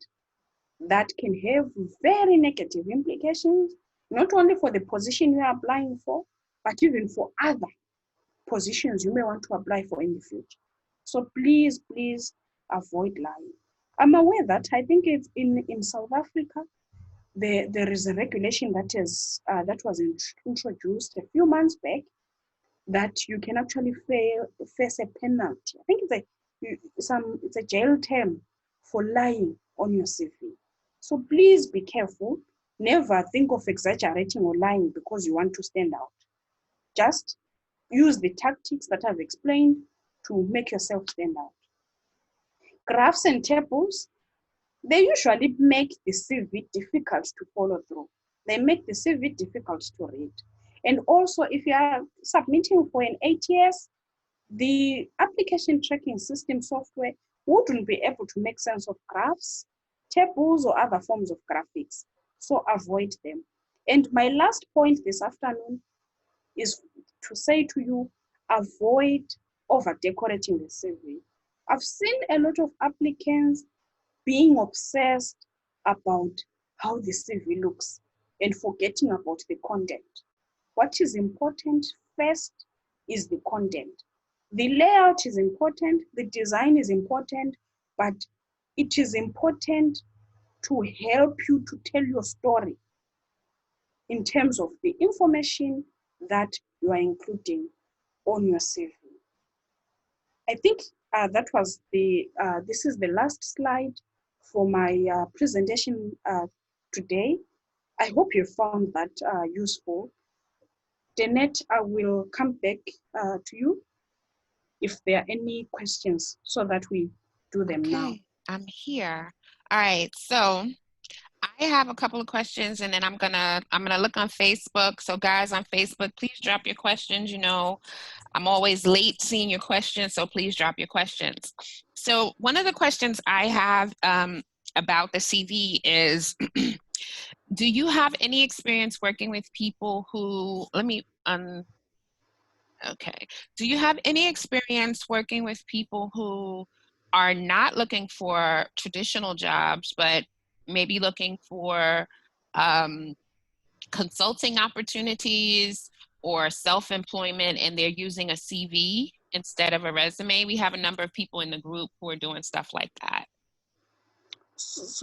that can have very negative implications, not only for the position you are applying for, but even for other positions you may want to apply for in the future. So please, please avoid lying. I'm aware that I think it's in South Africa, there is a regulation that was introduced a few months back that you can actually face a penalty. I think it's a jail term for lying on your CV. So please be careful. Never think of exaggerating or lying because you want to stand out. Just use the tactics that I've explained to make yourself stand out. Graphs and tables, they usually make the CV difficult to follow through. They make the CV difficult to read. And also, if you are submitting for an ATS, the application tracking system software wouldn't be able to make sense of graphs, tables, or other forms of graphics. So avoid them. And my last point this afternoon is to say to you, avoid over-decorating the CV. I've seen a lot of applicants being obsessed about how the CV looks and forgetting about the content. What is important first is the content. The layout is important, the design is important, but it is important to help you to tell your story in terms of the information that you are including on your CV. I think that was this is the last slide for my presentation today. I hope you found that useful. Danette, I will come back to you if there are any questions so that we do them now. Okay, I'm here. All right, so I have a couple of questions, and then I'm gonna look on Facebook. So guys on Facebook, please drop your questions. You know, I'm always late seeing your questions, so please drop your questions. So one of the questions I have about the CV is, do you have any experience working with people who, okay. Do you have any experience working with people who are not looking for traditional jobs, but maybe looking for consulting opportunities or self-employment, and they're using a CV instead of a resume? We have a number of people in the group who are doing stuff like that.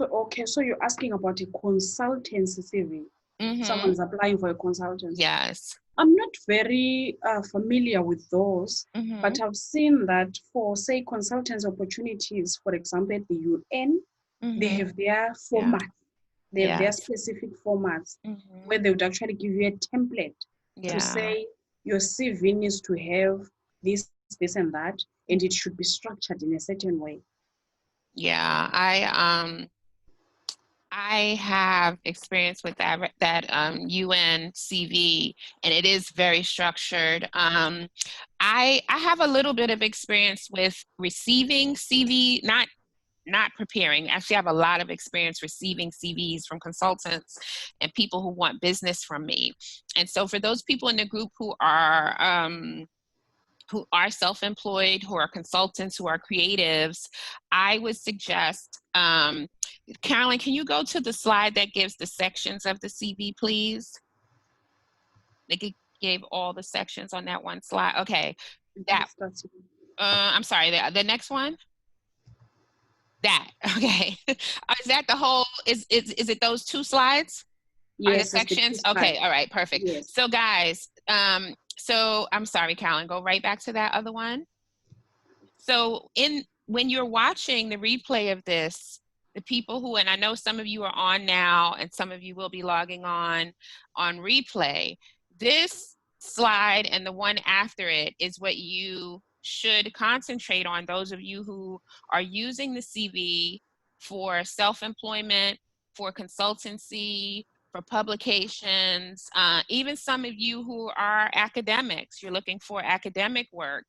Okay, so you're asking about a consultancy CV. Mm-hmm. Someone's applying for a consultant. Yes. I'm not very familiar with those, Mm-hmm. but I've seen that for, say, consultants opportunities, for example, at the UN, they have their format. They have their specific formats where they would actually give you a template to say your CV needs to have this, this, and that, and it should be structured in a certain way. Yeah, I have experience with that UN CV, and it is very structured. I have a little bit of experience with receiving CV, not preparing. Actually, I have a lot of experience receiving CVs from consultants and people who want business from me. And so for those people in the group who are self-employed, who are consultants, who are creatives, I would suggest, Carolyne, can you go to the slide that gives the sections of the CV, please? They gave all the sections on that one slide. Okay, I'm sorry, the next one? That, okay. Is that the whole, is it those two slides? Yes, are the sections? Okay, all right, perfect. Yes. So guys, so I'm sorry, Carolyne, go right back to that other one. So when you're watching the replay of this, the people who, and I know some of you are on now and some of you will be logging on replay, this slide and the one after it is what you should concentrate on, those of you who are using the CV for self-employment, for consultancy, for publications, even some of you who are academics, you're looking for academic work.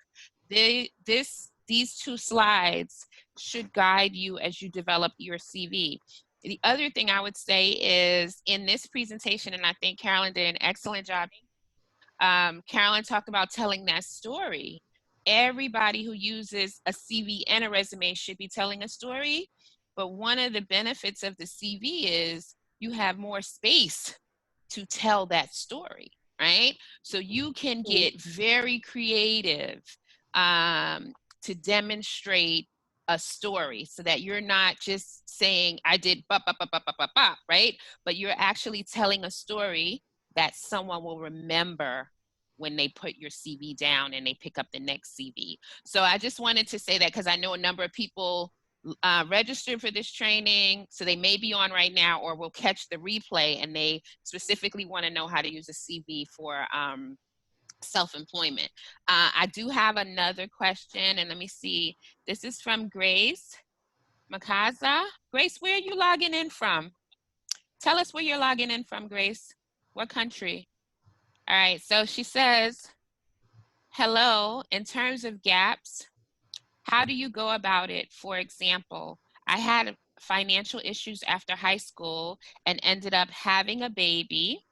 These two slides should guide you as you develop your CV. The other thing I would say is in this presentation, and I think Carolyne did an excellent job, Carolyne talked about telling that story. Everybody who uses a CV and a resume should be telling a story, but one of the benefits of the CV is you have more space to tell that story, right? So you can get very creative to demonstrate a story so that you're not just saying, I did bop, bop, bop, bop, bop, bop, bop, right? But you're actually telling a story that someone will remember when they put your CV down and they pick up the next CV. So I just wanted to say that because I know a number of people registered for this training, so they may be on right now or will catch the replay, and they specifically want to know how to use a CV for self-employment. I do have another question, and let me see. This is from Grace Makaza. Grace, where are you logging in from? Tell us where you're logging in from, Grace. What country? All right, so she says, hello, in terms of gaps, how do you go about it? For example, I had financial issues after high school and ended up having a baby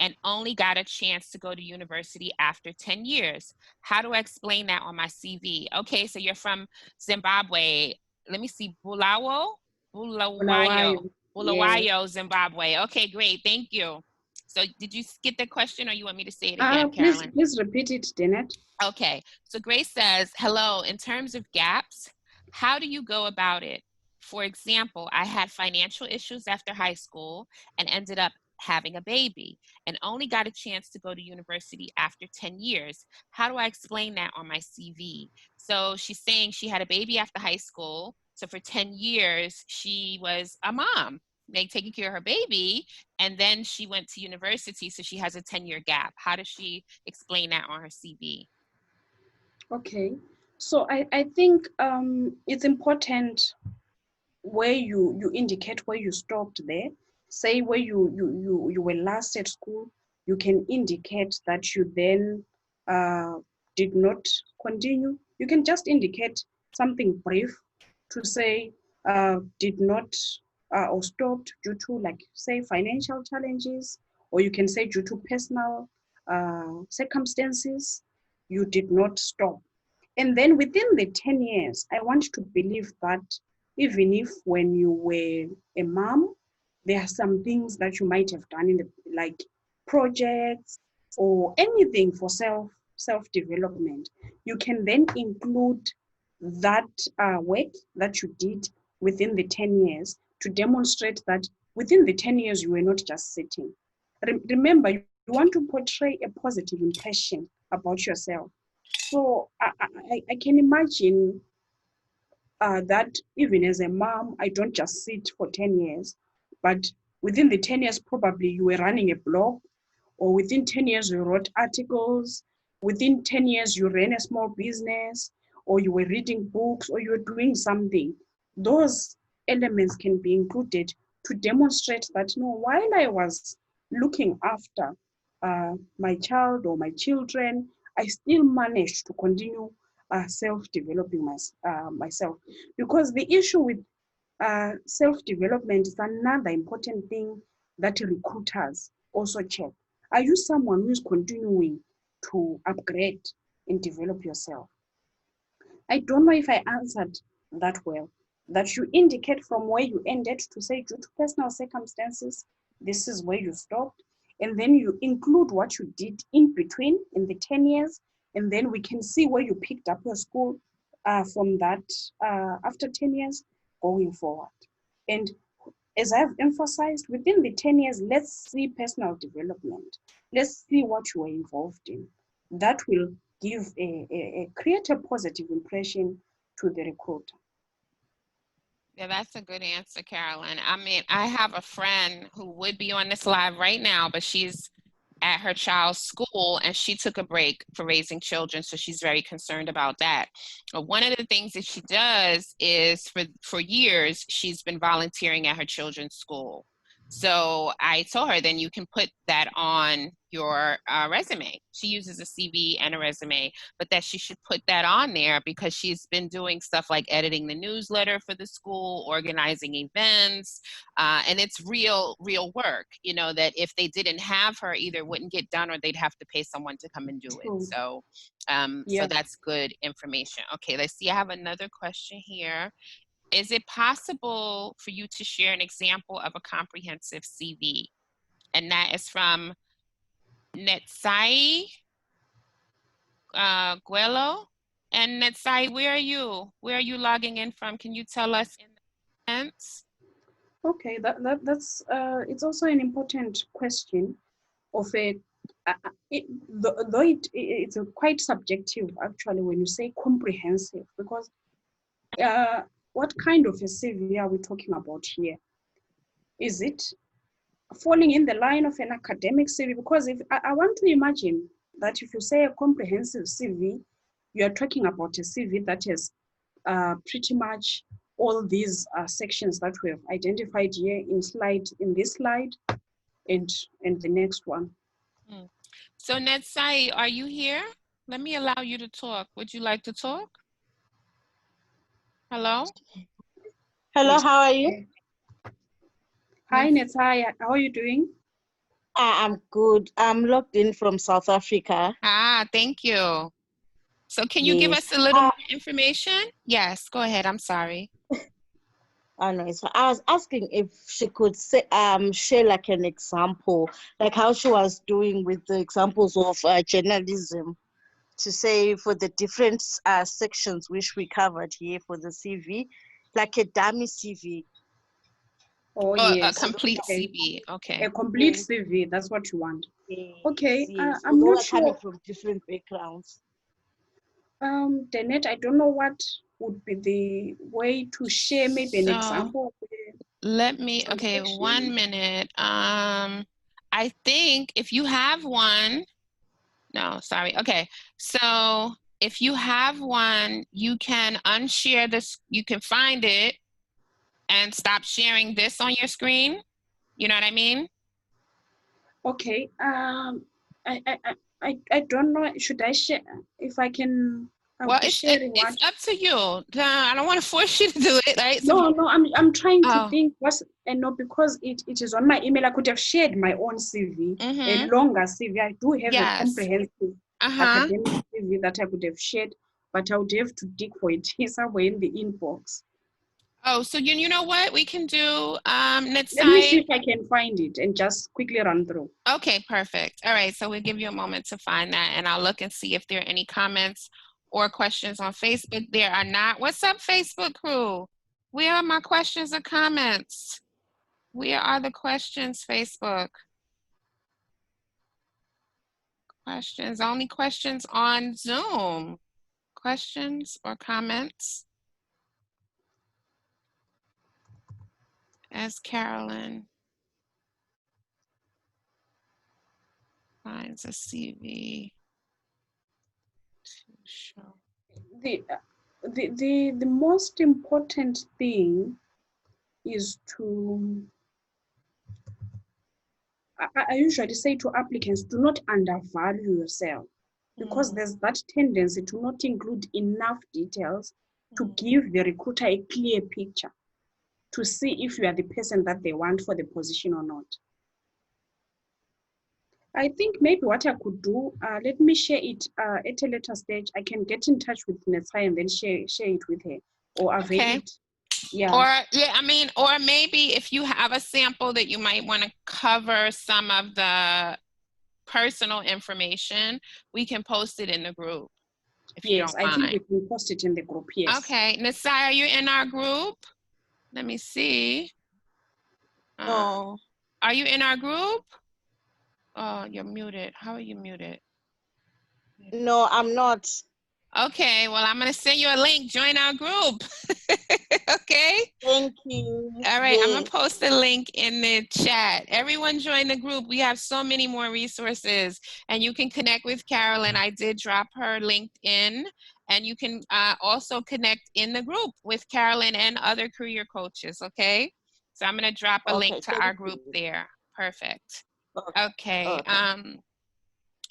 and only got a chance to go to university after 10 years. How do I explain that on my CV? Okay, so you're from Zimbabwe. Let me see, Bulawayo. Yes. Bulawayo, Zimbabwe. Okay, great, thank you. So did you get the question, or you want me to say it again, Carolyne? Please repeat it, Danette. Okay, so Grace says, hello, in terms of gaps, how do you go about it? For example, I had financial issues after high school and ended up having a baby and only got a chance to go to university after 10 years. How do I explain that on my CV? So she's saying she had a baby after high school. So for 10 years, she was a mom, like taking care of her baby. And then she went to university. So she has a 10-year gap. How does she explain that on her CV? Okay. So I think it's important where you indicate where you stopped there. Say where you were last at school, you can indicate that you then did not continue. You can just indicate something brief to say did not or stopped due to, like, say, financial challenges, or you can say due to personal circumstances, you did not stop. And then within the 10 years, I want to believe that even if when you were a mom, there are some things that you might have done in the, like projects or anything for self-development, you can then include that work that you did within the 10 years to demonstrate that within the 10 years you were not just sitting. Remember, you want to portray a positive impression about yourself. So I can imagine that even as a mom, I don't just sit for 10 years, but within the 10 years, probably you were running a blog, or within 10 years, you wrote articles, within 10 years, you ran a small business, or you were reading books, or you were doing something. Those elements can be included to demonstrate that, no, while I was looking after my child or my children, I still managed to continue self-developing myself. Because the issue with self-development is another important thing that recruiters also check. Are you someone who is continuing to upgrade and develop yourself? I don't know if I answered that well. That you indicate from where you ended to say due to personal circumstances, this is where you stopped. And then you include what you did in between in the 10 years. And then we can see where you picked up your school from that after 10 years going forward. And as I've emphasized, within the 10 years, let's see personal development. Let's see what you were involved in. That will give create a positive impression to the recruiter. Yeah, that's a good answer, Carolyne. I mean, I have a friend who would be on this live right now, but she's at her child's school and she took a break for raising children, so she's very concerned about that. But one of the things that she does is for years, she's been volunteering at her children's school. So I told her, then you can put that on your resume. She uses a CV and a resume, but that she should put that on there because she's been doing stuff like editing the newsletter for the school, organizing events, and it's real work, you know, that if they didn't have her, either wouldn't get done or they'd have to pay someone to come and do it. So, so that's good information. Okay, let's see. I have another question here. Is it possible for you to share an example of a comprehensive CV? And that is from Netsai Guelo. And Netsai, where are you? Where are you logging in from? Can you tell us in the comments? Okay, that's it's also an important question of a though it's quite subjective actually when you say comprehensive, because what kind of a CV are we talking about here? Is it falling in the line of an academic CV? Because if I want to imagine that if you say a comprehensive CV, you are talking about a CV that has pretty much all these sections that we have identified here in this slide and the next one. So Netsai, are you here? Let me allow you to talk. Would you like to talk? Hello? Hello, how are you? Hi, Netsai. How are you doing? I'm good. I'm logged in from South Africa. Ah, thank you. So can you give us a little more information? Yes, go ahead. I'm sorry. No, so I was asking if she could say, share like an example, like how she was doing with the examples of journalism, to say for the different sections which we covered here for the CV, like a dummy CV. Oh, A yes. complete CV. Okay. A complete CV, that's what you want. Yes, okay, yes. I'm not sure. Coming sure. from different backgrounds. Danette, I don't know what would be the way to share maybe an example. Let me, okay, 1 minute. I think if you have one, no, sorry. Okay, so if you have one, you can unshare this, you can find it and stop sharing this on your screen. You know what I mean? Okay, I don't know, should I share, if I can, Well, it's up to you. I don't want to force you to do it, right? No, I'm trying to think what's, and no, because it is on my email. I could have shared my own CV, a longer CV. I do have a comprehensive academic CV that I could have shared, but I would have to dig for it somewhere in the inbox. Oh, so you know what we can do, Let me see if I can find it and just quickly run through. Okay, perfect. All right, so we'll give you a moment to find that, and I'll look and see if there are any comments or questions on Facebook. There are not. What's up, Facebook crew? Where are my questions or comments? Where are the questions, Facebook? Questions, only questions on Zoom. Questions or comments? As Caroline finds a CV to show. The most important thing is to, I usually say to applicants, do not undervalue yourself, because there's that tendency to not include enough details to give the recruiter a clear picture to see if you are the person that they want for the position or not. I think maybe what I could do, let me share it at a later stage. I can get in touch with Netsai and then share it with her, or avail it. Yeah. Or I mean, or maybe if you have a sample that you might want to cover some of the personal information, we can post it in the group. If yes, you don't mind. I think we can post it in the group. Yes. Okay, Nasai, are you in our group? Let me see. No. Are you in our group? Oh, you're muted. How are you muted? No, I'm not. Okay, well, I'm going to send you a link. Join our group. Okay? Thank you. All right, I'm going to post the link in the chat. Everyone join the group. We have so many more resources, and you can connect with Carolyne. I did drop her LinkedIn, and you can also connect in the group with Carolyne and other career coaches, okay? So I'm going to drop a link to our group there. Perfect. Okay.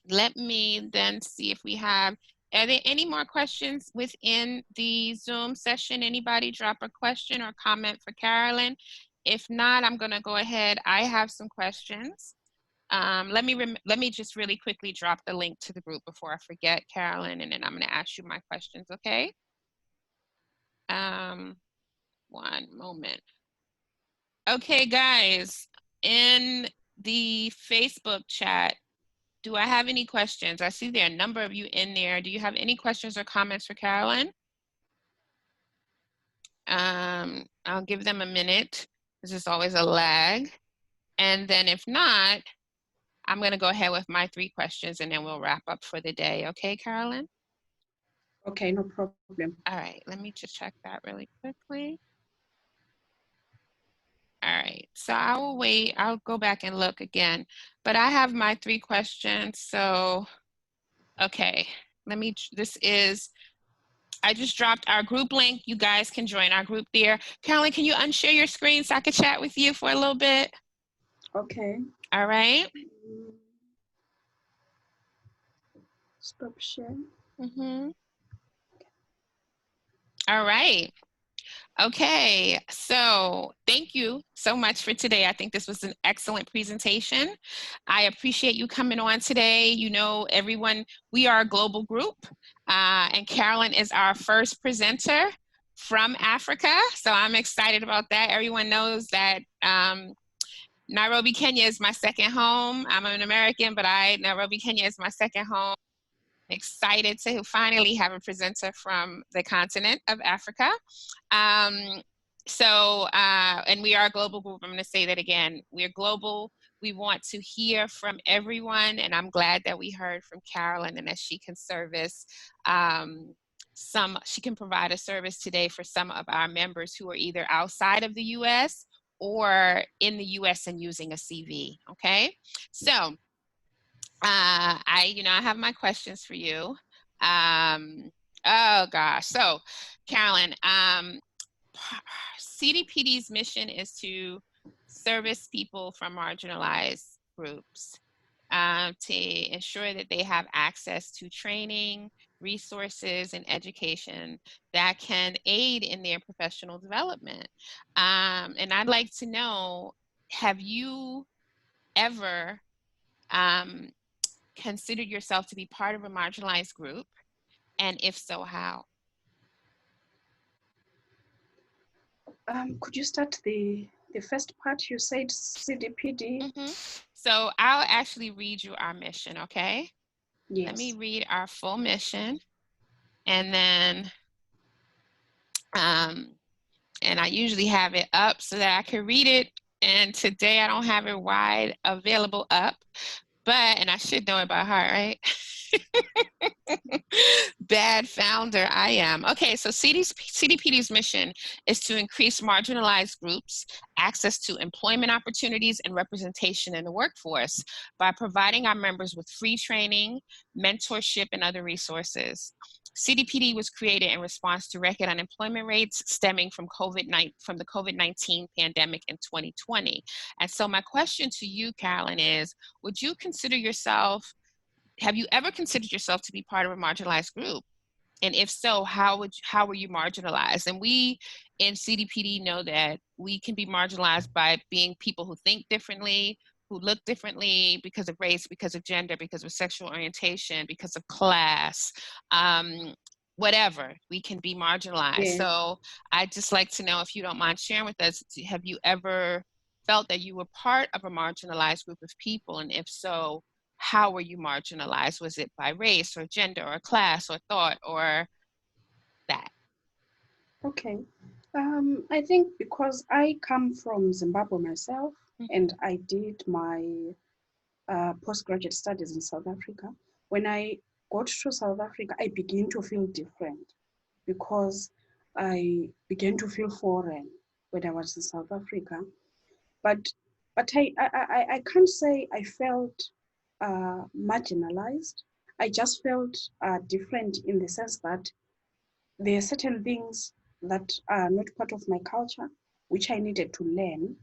Let me then see if we have, are there any more questions within the Zoom session? Anybody drop a question or comment for Carolyne? If not, I'm going to go ahead. I have some questions. Let me just really quickly drop the link to the group before I forget, Carolyne, and then I'm going to ask you my questions, okay? 1 moment. Okay, guys, in the Facebook chat, do I have any questions? I see there are a number of you in there. Do you have any questions or comments for Carolyne? I'll give them a minute. This is always a lag. And then if not, I'm going to go ahead with my 3 questions and then we'll wrap up for the day. Okay, Carolyne? Okay, no problem. All right, let me just check that really quickly. All right, so I will wait. I'll go back and look again, but I have my 3 questions. So, okay, I just dropped our group link. You guys can join our group there. Carolyne, can you unshare your screen so I can chat with you for a little bit? Okay. All right. Stop sharing. All right. Okay, so thank you so much for today. I think this was an excellent presentation. I appreciate you coming on today. You know, everyone, we are a global group, and Carolyne is our first presenter from Africa, so I'm excited about that. Everyone knows that Nairobi, Kenya is my second home. I'm an American, but Nairobi, Kenya is my second home. Excited to finally have a presenter from the continent of Africa. And we are a global group. I'm going to say that again. We're global. We want to hear from everyone, and I'm glad that we heard from Carolyne and that she can service she can provide a service today for some of our members who are either outside of the U.S. or in the U.S. and using a CV. Okay, so. I have my questions for you. Oh gosh. So, Carolyne, CDPD's mission is to service people from marginalized groups to ensure that they have access to training, resources, and education that can aid in their professional development. And I'd like to know, have you ever considered yourself to be part of a marginalized group? And if so, how? Could you start the first part? You said CDPD. So I'll actually read you our mission, okay? Yes. Let me read our full mission. And then, and I usually have it up so that I can read it. And today I don't have it wide available up, and I should know it by heart, right? Bad founder I am. Okay, so CDPD's mission is to increase marginalized groups access to employment opportunities and representation in the workforce by providing our members with free training, mentorship, and other resources. CDPD was created in response to record unemployment rates stemming from the COVID-19 pandemic in 2020. And so my question to you, Carolyne, is, have you ever considered yourself to be part of a marginalized group? And if so, how were you marginalized? And we in CDPD know that we can be marginalized by being people who think differently, who look differently because of race, because of gender, because of sexual orientation, because of class, whatever, we can be marginalized. Yes. So I'd just like to know, if you don't mind sharing with us, have you ever felt that you were part of a marginalized group of people? And if so, how were you marginalized? Was it by race or gender or class or thought or that? Okay. I think because I come from Zimbabwe myself, and I did my postgraduate studies in South Africa. When I got to South Africa, I began to feel different because I began to feel foreign when I was in South Africa. But I can't say I felt marginalized. I just felt different in the sense that there are certain things that are not part of my culture, which I needed to learn.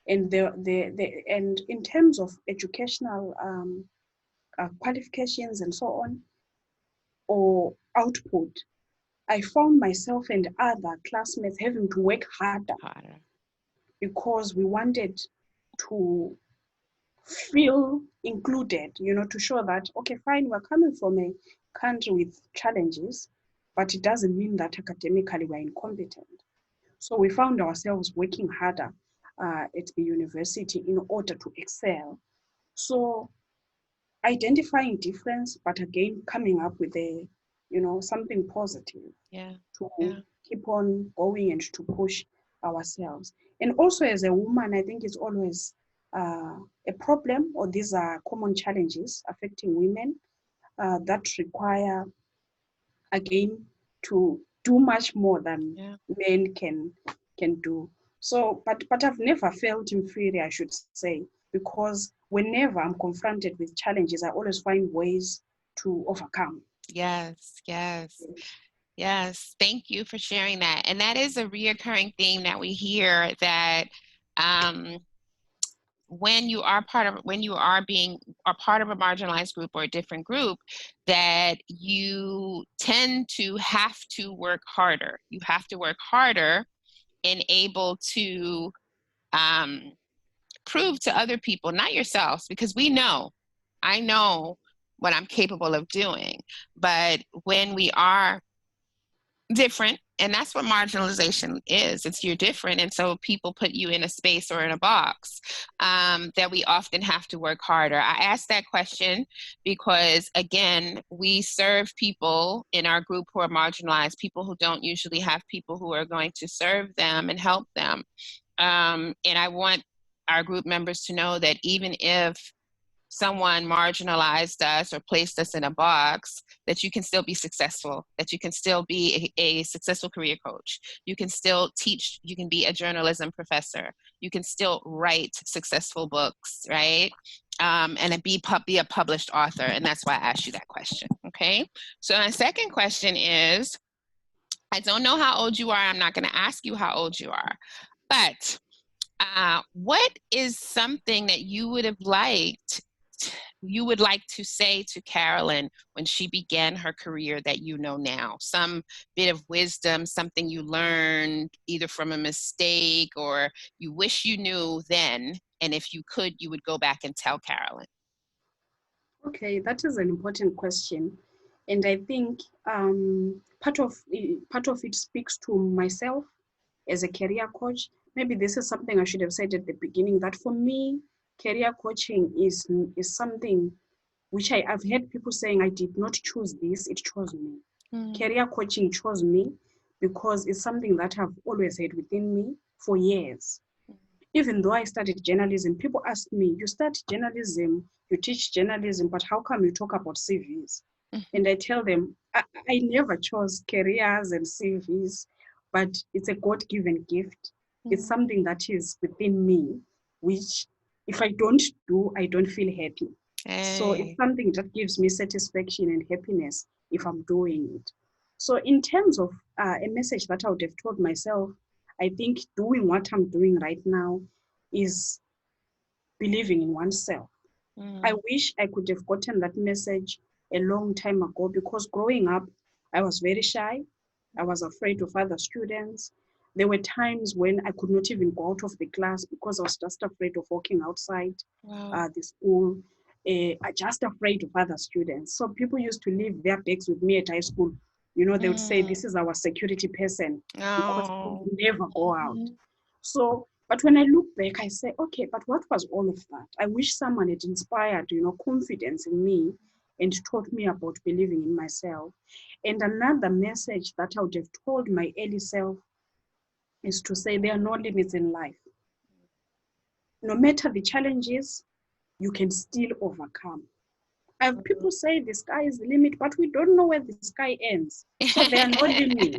And and in terms of educational qualifications and so on, or output, I found myself and other classmates having to work harder because we wanted to feel included, to show that, okay, fine, we're coming from a country with challenges, but it doesn't mean that academically we're incompetent. So we found ourselves working harder at the university in order to excel. So identifying difference, but again, coming up with something positive to keep on going and to push ourselves. And also as a woman, I think it's always a problem, or these are common challenges affecting women that require again to do much more than Yeah. men can do. So, but I've never felt inferior, I should say, because whenever I'm confronted with challenges, I always find ways to overcome. Yes, yes. Yes, thank you for sharing that. And that is a reoccurring theme that we hear, that um, when you are part of a marginalized group or a different group, that you tend to have to work harder. You have to work harder and able to prove to other people, not yourselves, because I know what I'm capable of doing. But when we are different, and that's what marginalization is, it's you're different, and so people put you in a space or in a box, that we often have to work harder. I asked that question because, again, we serve people in our group who are marginalized, people who don't usually have people who are going to serve them and help them, and I want our group members to know that even if someone marginalized us or placed us in a box, that you can still be successful, that you can still be a successful career coach. You can still teach, you can be a journalism professor. You can still write successful books, right? And be a published author. And that's why I asked you that question, okay? So my second question is, I don't know how old you are. I'm not gonna ask you how old you are, but what is something that you would like to say to Carolyne when she began her career that you know now? Some bit of wisdom, something you learned either from a mistake or you wish you knew then, and if you could, you would go back and tell Carolyne. Okay, that is an important question, and I think part of it speaks to myself as a career coach. Maybe this is something I should have said at the beginning, that for me, career coaching is something which I've heard people saying, I did not choose this, it chose me. Career coaching chose me because it's something that I've always had within me for years. Even though I studied journalism, people ask me, you study journalism, you teach journalism, but how come you talk about CVs? And I tell them, I never chose careers and CVs, but it's a God-given gift. It's something that is within me, which if I don't do, I don't feel happy. So it's something that gives me satisfaction and happiness if I'm doing it. So in terms of a message that I would have told myself, I think doing what I'm doing right now is believing in oneself. I wish I could have gotten that message a long time ago, because growing up, I was very shy. I was afraid of other students. There were times when I could not even go out of the class because I was just afraid of walking outside the school. I just afraid of other students. So people used to leave their bags with me at high school. You know, they would say, this is our security person, because we would never go out. So, but when I look back, I say, okay, but what was all of that? I wish someone had inspired, confidence in me and taught me about believing in myself. And another message that I would have told my early self is to say there are no limits in life. No matter the challenges, you can still overcome. People say the sky is the limit, but we don't know where the sky ends. So there are no limits.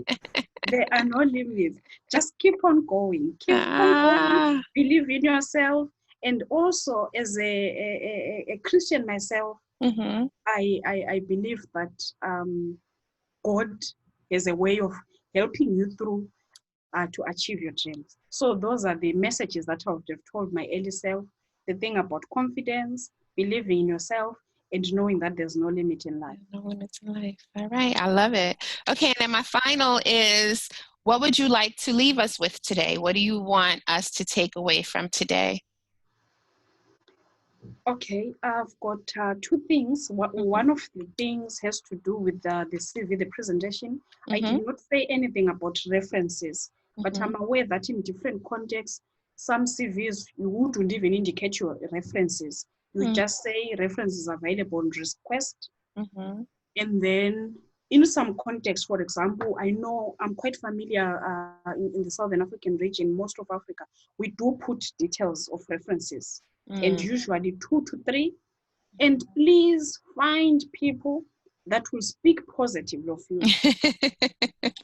There are no limits. Just keep on going. Keep on going. Believe in yourself. And also, as a Christian myself, I believe that God has a way of helping you through to achieve your dreams. So those are the messages that I would have told my early self. The thing about confidence, believing in yourself, and knowing that there's no limit in life. No limits in life. All right, I love it. Okay, and then my final is, what would you like to leave us with today? What do you want us to take away from today? Okay, I've got two things. One of the things has to do with the CV, the presentation. I did not say anything about references, but I'm aware that in different contexts, some CVs, you wouldn't even indicate your references. You just say references available on request. And then in some contexts, for example, I know I'm quite familiar in the Southern African region, most of Africa, we do put details of references, and usually 2 to 3. And please find people that will speak positively of you.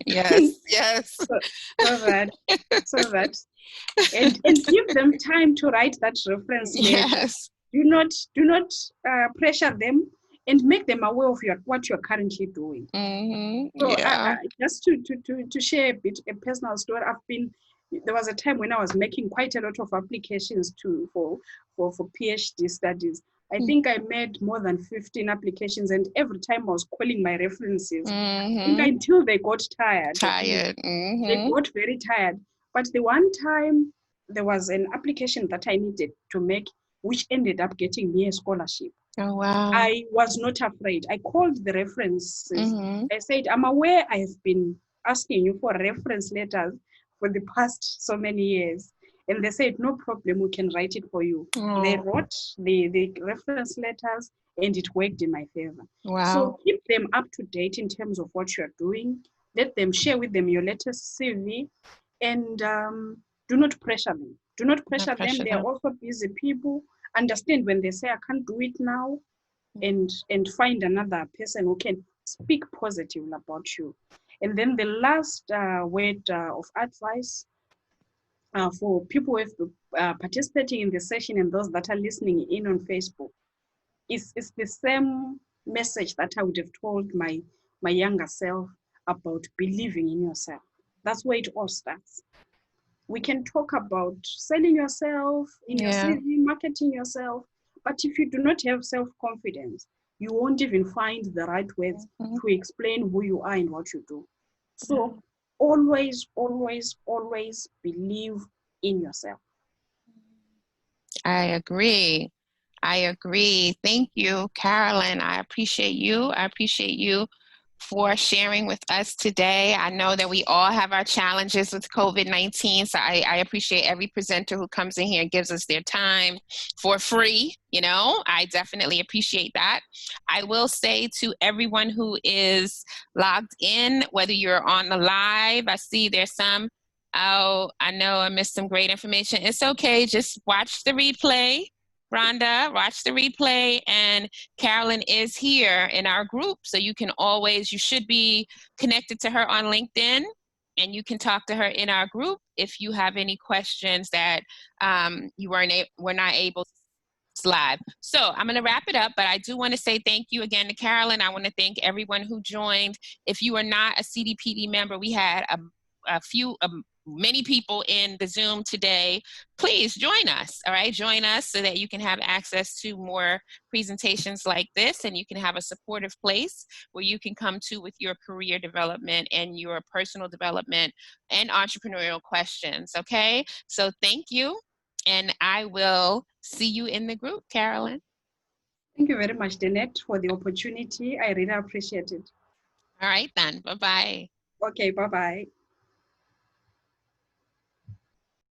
Yes, yes. so that and give them time to write that reference letter. Yes. Do not pressure them, and make them aware of what you're currently doing. So Yeah. just to share a personal story, there was a time when I was making quite a lot of applications for PhD studies. I think I made more than 15 applications, and every time I was calling my references, I think until they got tired. They got very tired. But the one time there was an application that I needed to make, which ended up getting me a scholarship. Oh, wow. I was not afraid. I called the references. I said, I'm aware I have been asking you for reference letters for the past so many years. And they said, no problem, we can write it for you. They wrote the reference letters, and it worked in my favor. Wow. So keep them up to date in terms of what you're doing. Let them share with them your latest CV, and do not pressure them. Do not pressure them. They are also busy people. Understand when they say, I can't do it now, and find another person who can speak positively about you. And then the last word of advice for people who have participating in the session and those that are listening in on Facebook is the same message that I would have told my younger self about believing in yourself. That's where it all starts. We can talk about selling yourself in your CV, marketing yourself, but if you do not have self-confidence, you won't even find the right words to explain who you are and what you do. So always, always, always believe in yourself. I agree. Thank you, Carolyne. I appreciate you. I appreciate you for sharing with us today. I know that we all have our challenges with COVID-19, so I appreciate every presenter who comes in here and gives us their time for free. I definitely appreciate that. I will say to everyone who is logged in, whether you're on the live, I see there's some, oh, I know I missed some great information. It's okay, just watch the replay. Rhonda, watch the replay, and Carolyne is here in our group, so you should be connected to her on LinkedIn, and you can talk to her in our group if you have any questions that you were not able to live. So I'm going to wrap it up, but I do want to say thank you again to Carolyne. I want to thank everyone who joined. If you are not a CDPD member, we had many people in the Zoom today. Please join us, all right? Join us so that you can have access to more presentations like this, and you can have a supportive place where you can come to with your career development and your personal development and entrepreneurial questions, okay? So thank you, and I will see you in the group, Carolyne. Thank you very much, Danette, for the opportunity. I really appreciate it. All right then, bye-bye. Okay, bye-bye.